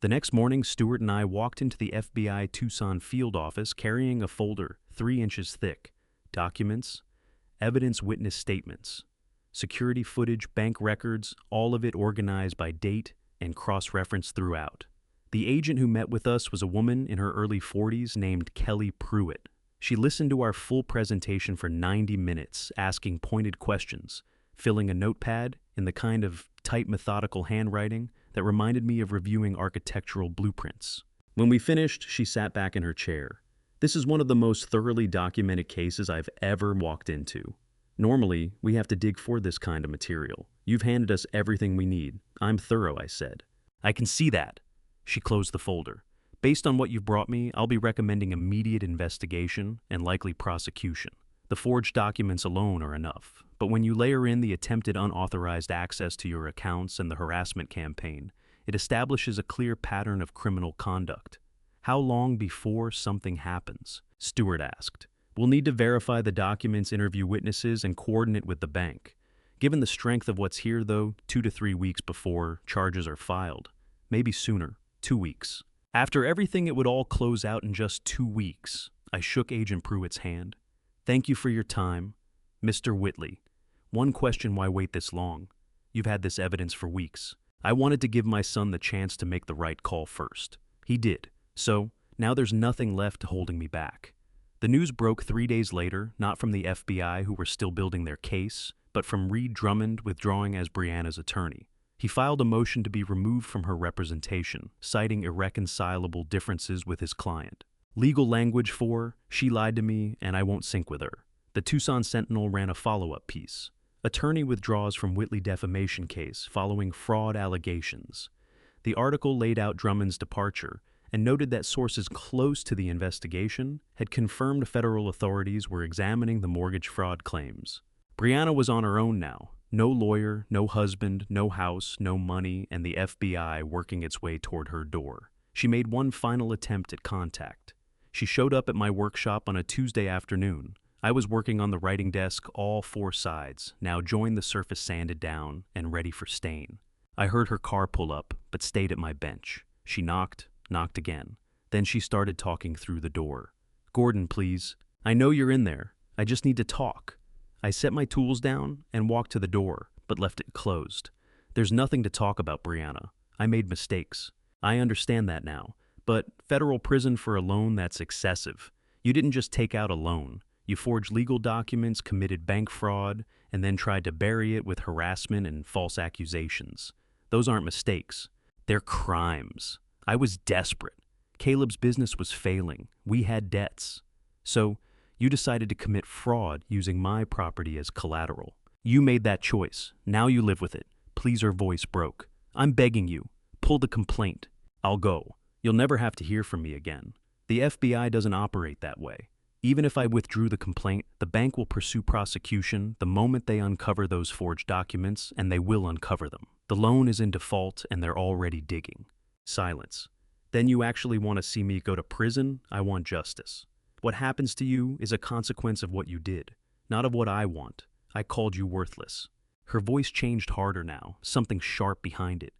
The next morning, Stewart and I walked into the FBI Tucson field office carrying a folder 3 inches thick. Documents, evidence witness statements, security footage, bank records, all of it organized by date and cross-referenced throughout. The agent who met with us was a woman in her early 40s named Kelly Pruitt. She listened to our full presentation for 90 minutes, asking pointed questions, filling a notepad in the kind of tight, methodical handwriting that reminded me of reviewing architectural blueprints. When we finished, she sat back in her chair. This is one of the most thoroughly documented cases I've ever walked into. Normally, we have to dig for this kind of material. You've handed us everything we need. I'm thorough, I said. I can see that. She closed the folder. Based on what you've brought me, I'll be recommending immediate investigation and likely prosecution. The forged documents alone are enough, but when you layer in the attempted unauthorized access to your accounts and the harassment campaign, it establishes a clear pattern of criminal conduct. How long before something happens? Stewart asked. We'll need to verify the documents, interview witnesses, and coordinate with the bank. Given the strength of what's here, though, 2 to 3 weeks before charges are filed. Maybe sooner, 2 weeks. After everything, it would all close out in just 2 weeks. I shook Agent Pruitt's hand. Thank you for your time, Mr. Whitley. One question: why wait this long? You've had this evidence for weeks. I wanted to give my son the chance to make the right call first. He did. So, now there's nothing left holding me back. The news broke 3 days later, not from the FBI, who were still building their case, but from Reed Drummond withdrawing as Brianna's attorney. He filed a motion to be removed from her representation, citing irreconcilable differences with his client. Legal language for, she lied to me and I won't sync with her. The Tucson Sentinel ran a follow-up piece. Attorney withdraws from Whitley defamation case following fraud allegations. The article laid out Drummond's departure and noted that sources close to the investigation had confirmed federal authorities were examining the mortgage fraud claims. Brianna was on her own now. No lawyer, no husband, no house, no money, and the FBI working its way toward her door. She made one final attempt at contact. She showed up at my workshop on a Tuesday afternoon. I was working on the writing desk, all four sides, now joined the surface sanded down and ready for stain. I heard her car pull up, but stayed at my bench. She knocked again. Then she started talking through the door. "Gordon, please. I know you're in there. I just need to talk." I set my tools down and walked to the door, but left it closed. "There's nothing to talk about, Brianna. I made mistakes. I understand that now. But federal prison for a loan, that's excessive. You didn't just take out a loan. You forged legal documents, committed bank fraud, and then tried to bury it with harassment and false accusations. Those aren't mistakes. They're crimes. I was desperate. Caleb's business was failing. We had debts. So, you decided to commit fraud using my property as collateral. You made that choice. Now you live with it." Please, her voice broke. "I'm begging you. Pull the complaint. I'll go. You'll never have to hear from me again. The FBI doesn't operate that way. Even if I withdrew the complaint, the bank will pursue prosecution the moment they uncover those forged documents, and they will uncover them. The loan is in default, and they're already digging." Silence. "Then you actually want to see me go to prison? I want justice. What happens to you is a consequence of what you did, not of what I want. I called you worthless." Her voice changed harder now, something sharp behind it.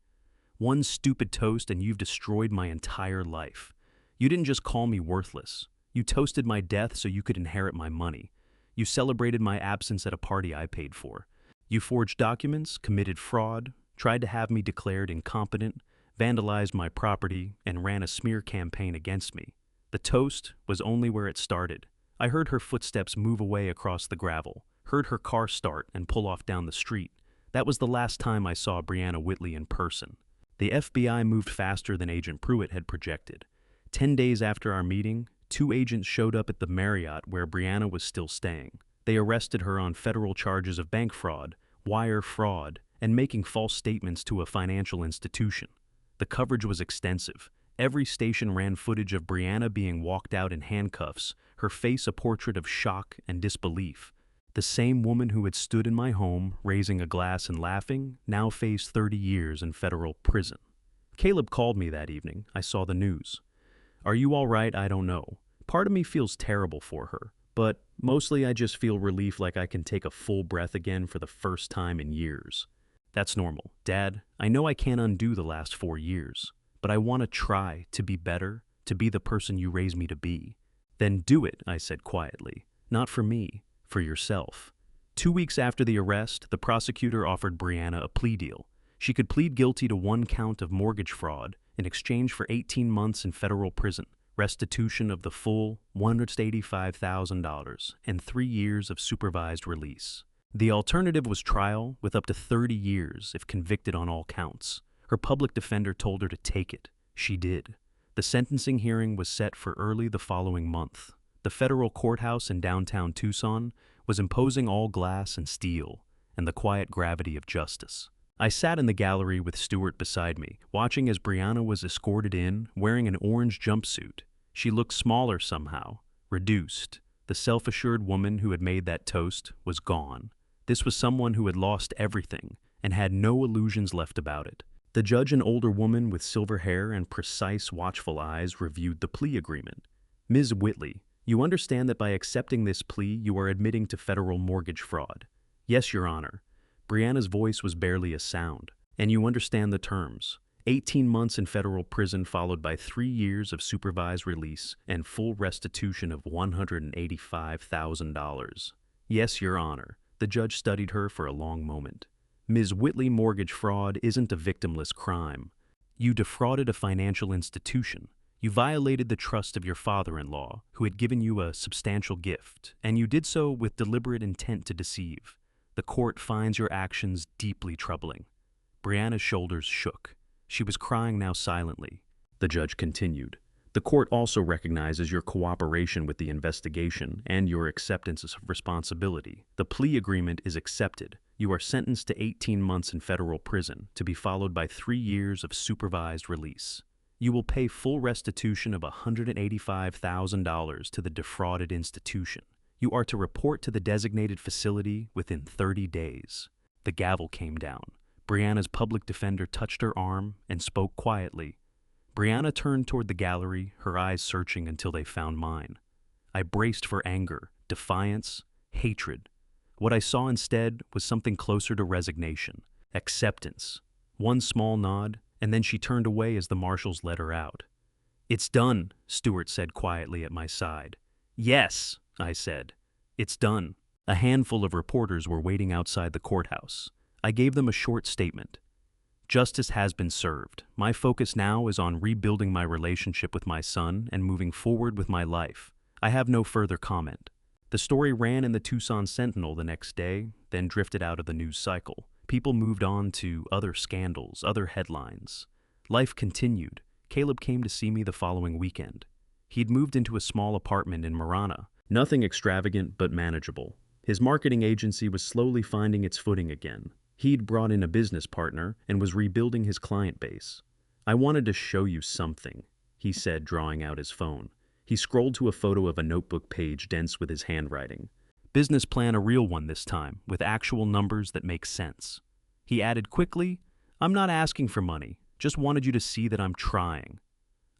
"One stupid toast and you've destroyed my entire life. You didn't just call me worthless. You toasted my death so you could inherit my money. You celebrated my absence at a party I paid for. You forged documents, committed fraud, tried to have me declared incompetent, vandalized my property, and ran a smear campaign against me. The toast was only where it started. I heard her footsteps move away across the gravel, heard her car start and pull off down the street. That was the last time I saw Brianna Whitley in person. The FBI moved faster than Agent Pruitt had projected. 10 days after our meeting, 2 agents showed up at the Marriott where Brianna was still staying. They arrested her on federal charges of bank fraud, wire fraud, and making false statements to a financial institution. The coverage was extensive. Every station ran footage of Brianna being walked out in handcuffs, her face a portrait of shock and disbelief. The same woman who had stood in my home, raising a glass and laughing, now faced 30 years in federal prison. Caleb called me that evening. I saw the news. "Are you all right? I don't know. Part of me feels terrible for her, but mostly I just feel relief, like I can take a full breath again for the first time in years. That's normal. Dad, I know I can't undo the last 4 years, but I want to try to be better, to be the person you raised me to be." "Then do it," I said quietly. "Not for me, for yourself." 2 weeks after the arrest, the prosecutor offered Brianna a plea deal. She could plead guilty to 1 count of mortgage fraud in exchange for 18 months in federal prison, restitution of the full $185,000, and 3 years of supervised release. The alternative was trial with up to 30 years if convicted on all counts. Her public defender told her to take it. She did. The sentencing hearing was set for early the following month. The federal courthouse in downtown Tucson was imposing all glass and steel and the quiet gravity of justice. I sat in the gallery with Stuart beside me, watching as Brianna was escorted in, wearing an orange jumpsuit. She looked smaller somehow, reduced. The self-assured woman who had made that toast was gone. This was someone who had lost everything and had no illusions left about it. The judge, an older woman with silver hair and precise, watchful eyes, reviewed the plea agreement. "Ms. Whitley, you understand that by accepting this plea, you are admitting to federal mortgage fraud?" "Yes, Your Honor." Brianna's voice was barely a sound. "And you understand the terms. 18 months in federal prison followed by 3 years of supervised release and full restitution of $185,000. "Yes, Your Honor." The judge studied her for a long moment. "Ms. Whitley, mortgage fraud isn't a victimless crime. You defrauded a financial institution. You violated the trust of your father-in-law, who had given you a substantial gift, and you did so with deliberate intent to deceive. The court finds your actions deeply troubling." Brianna's shoulders shook. She was crying now silently. The judge continued. "The court also recognizes your cooperation with the investigation and your acceptance of responsibility. The plea agreement is accepted. You are sentenced to 18 months in federal prison, to be followed by 3 years of supervised release. You will pay full restitution of $185,000 to the defrauded institution. You are to report to the designated facility within 30 days. The gavel came down. Brianna's public defender touched her arm and spoke quietly. Brianna turned toward the gallery, her eyes searching until they found mine. I braced for anger, defiance, hatred. What I saw instead was something closer to resignation, acceptance. One small nod, and then she turned away as the marshals led her out. "It's done," Stewart said quietly at my side. "Yes," I said. "It's done." A handful of reporters were waiting outside the courthouse. I gave them a short statement. "Justice has been served. My focus now is on rebuilding my relationship with my son and moving forward with my life. I have no further comment." The story ran in the Tucson Sentinel the next day, then drifted out of the news cycle. People moved on to other scandals, other headlines. Life continued. Caleb came to see me the following weekend. He'd moved into a small apartment in Marana. Nothing extravagant, but manageable. His marketing agency was slowly finding its footing again. He'd brought in a business partner and was rebuilding his client base. "I wanted to show you something," he said, drawing out his phone. He scrolled to a photo of a notebook page dense with his handwriting. "Business plan, a real one this time, with actual numbers that make sense." He added quickly, "I'm not asking for money, just wanted you to see that I'm trying."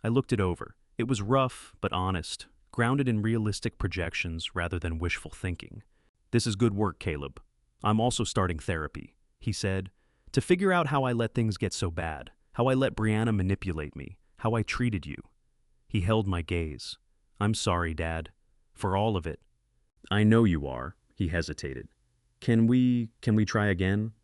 I looked it over. It was rough, but honest, grounded in realistic projections rather than wishful thinking. "This is good work, Caleb. I'm also starting therapy," he said, "to figure out how I let things get so bad, how I let Brianna manipulate me, how I treated you." He held my gaze. "I'm sorry, Dad. For all of it." "I know you are," he hesitated. Can we try again?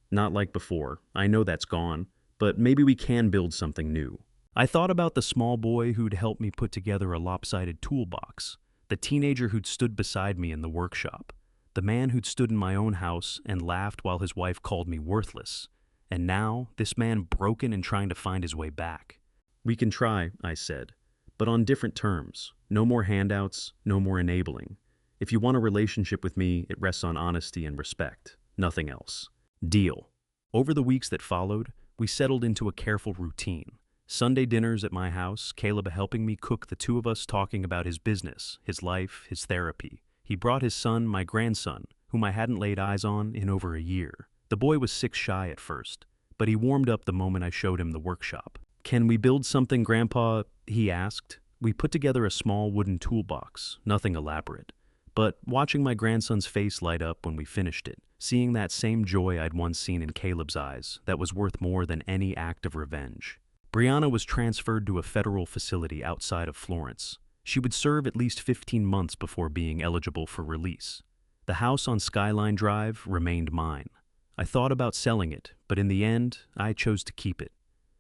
Not like before. I know that's gone, but maybe we can build something new." I thought about the small boy who'd helped me put together a lopsided toolbox, the teenager who'd stood beside me in the workshop, the man who'd stood in my own house and laughed while his wife called me worthless, and now this man broken and trying to find his way back. "We can try," I said, "but on different terms. No more handouts, no more enabling. If you want a relationship with me, it rests on honesty and respect, nothing else." Deal. Over the weeks that followed, we settled into a careful routine. Sunday dinners at my house, Caleb helping me cook, the two of us talking about his business, his life, his therapy. He brought his son, my grandson, whom I hadn't laid eyes on in over a year. The boy was 6 shy at first, but he warmed up the moment I showed him the workshop. "Can we build something, Grandpa?" he asked. We put together a small wooden toolbox, nothing elaborate. But watching my grandson's face light up when we finished it, seeing that same joy I'd once seen in Caleb's eyes, that was worth more than any act of revenge. Brianna was transferred to a federal facility outside of Florence. She would serve at least 15 months before being eligible for release. The house on Skyline Drive remained mine. I thought about selling it, but in the end, I chose to keep it.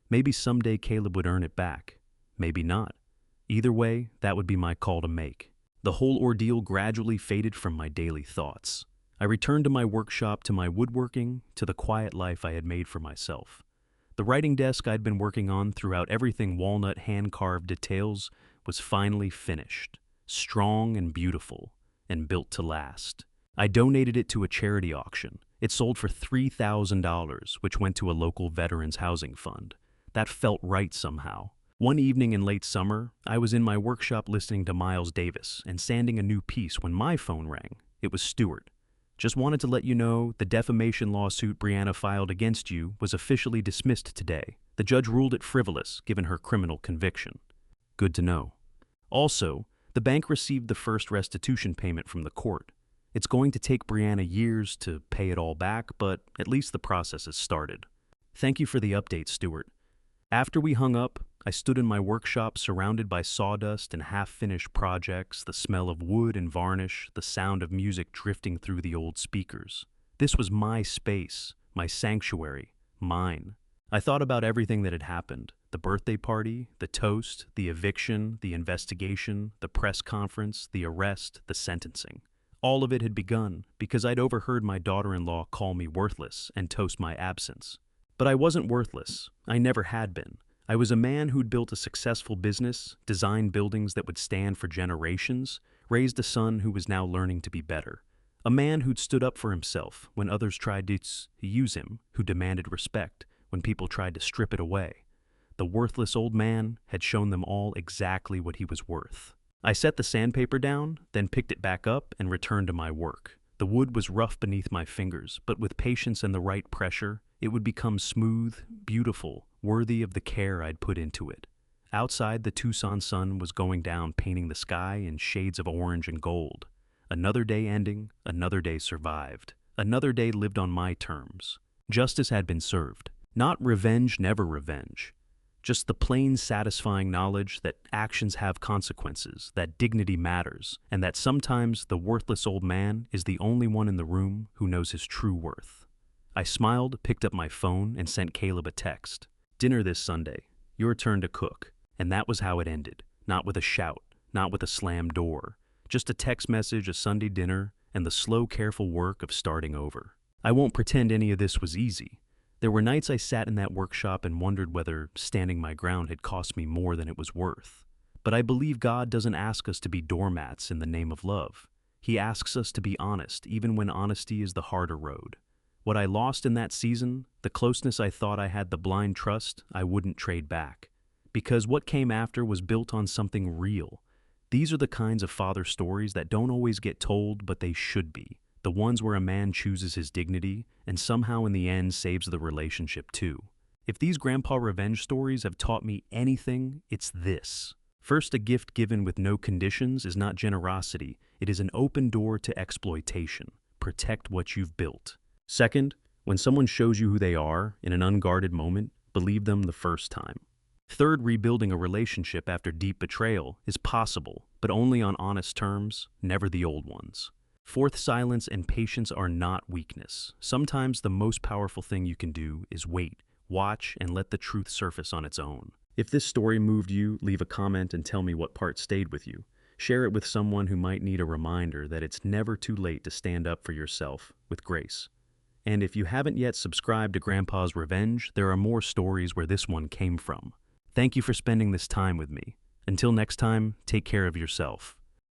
Maybe someday Caleb would earn it back. Maybe not. Either way, that would be my call to make. The whole ordeal gradually faded from my daily thoughts. I returned to my workshop, to my woodworking, to the quiet life I had made for myself. The writing desk I'd been working on throughout everything walnut hand-carved details was finally finished, strong and beautiful, and built to last. I donated it to a charity auction. It sold for $3,000, which went to a local veterans housing fund. That felt right somehow. One evening in late summer, I was in my workshop listening to Miles Davis and sanding a new piece when my phone rang. It was Stewart. "Just wanted to let you know the defamation lawsuit Brianna filed against you was officially dismissed today. The judge ruled it frivolous, given her criminal conviction." Good to know. Also, the bank received the first restitution payment from the court. It's going to take Brianna years to pay it all back, but at least the process has started. "Thank you for the update, Stewart." After we hung up, I stood in my workshop surrounded by sawdust and half-finished projects, the smell of wood and varnish, the sound of music drifting through the old speakers. This was my space, my sanctuary, mine. I thought about everything that had happened: the birthday party, the toast, the eviction, the investigation, the press conference, the arrest, the sentencing. All of it had begun because I'd overheard my daughter-in-law call me worthless and toast my absence. But I wasn't worthless. I never had been. I was a man who'd built a successful business, designed buildings that would stand for generations, raised a son who was now learning to be better. A man who'd stood up for himself when others tried to use him, who demanded respect when people tried to strip it away. The worthless old man had shown them all exactly what he was worth. I set the sandpaper down, then picked it back up and returned to my work. The wood was rough beneath my fingers, but with patience and the right pressure, it would become smooth, beautiful, worthy of the care I'd put into it. Outside, the Tucson sun was going down, painting the sky in shades of orange and gold. Another day ending, another day survived. Another day lived on my terms. Justice had been served. Not revenge, never revenge. Just the plain, satisfying knowledge that actions have consequences, that dignity matters, and that sometimes the worthless old man is the only one in the room who knows his true worth. I smiled, picked up my phone, and sent Caleb a text. "Dinner this Sunday. Your turn to cook." And that was how it ended. Not with a shout, not with a slammed door. Just a text message, a Sunday dinner, and the slow, careful work of starting over. I won't pretend any of this was easy. There were nights I sat in that workshop and wondered whether standing my ground had cost me more than it was worth. But I believe God doesn't ask us to be doormats in the name of love. He asks us to be honest, even when honesty is the harder road. What I lost in that season, the closeness I thought I had, the blind trust, I wouldn't trade back. Because what came after was built on something real. These are the kinds of father stories that don't always get told, but they should be. The ones where a man chooses his dignity and somehow in the end saves the relationship too. If these grandpa revenge stories have taught me anything, it's this. First, a gift given with no conditions is not generosity. It is an open door to exploitation. Protect what you've built. Second, when someone shows you who they are in an unguarded moment, believe them the first time. Third, rebuilding a relationship after deep betrayal is possible, but only on honest terms, never the old ones. Fourth, silence and patience are not weakness. Sometimes the most powerful thing you can do is wait, watch, and let the truth surface on its own. If this story moved you, leave a comment and tell me what part stayed with you. Share it with someone who might need a reminder that it's never too late to stand up for yourself with grace. And if you haven't yet subscribed to Grandpa's Revenge, there are more stories where this one came from. Thank you for spending this time with me. Until next time, take care of yourself.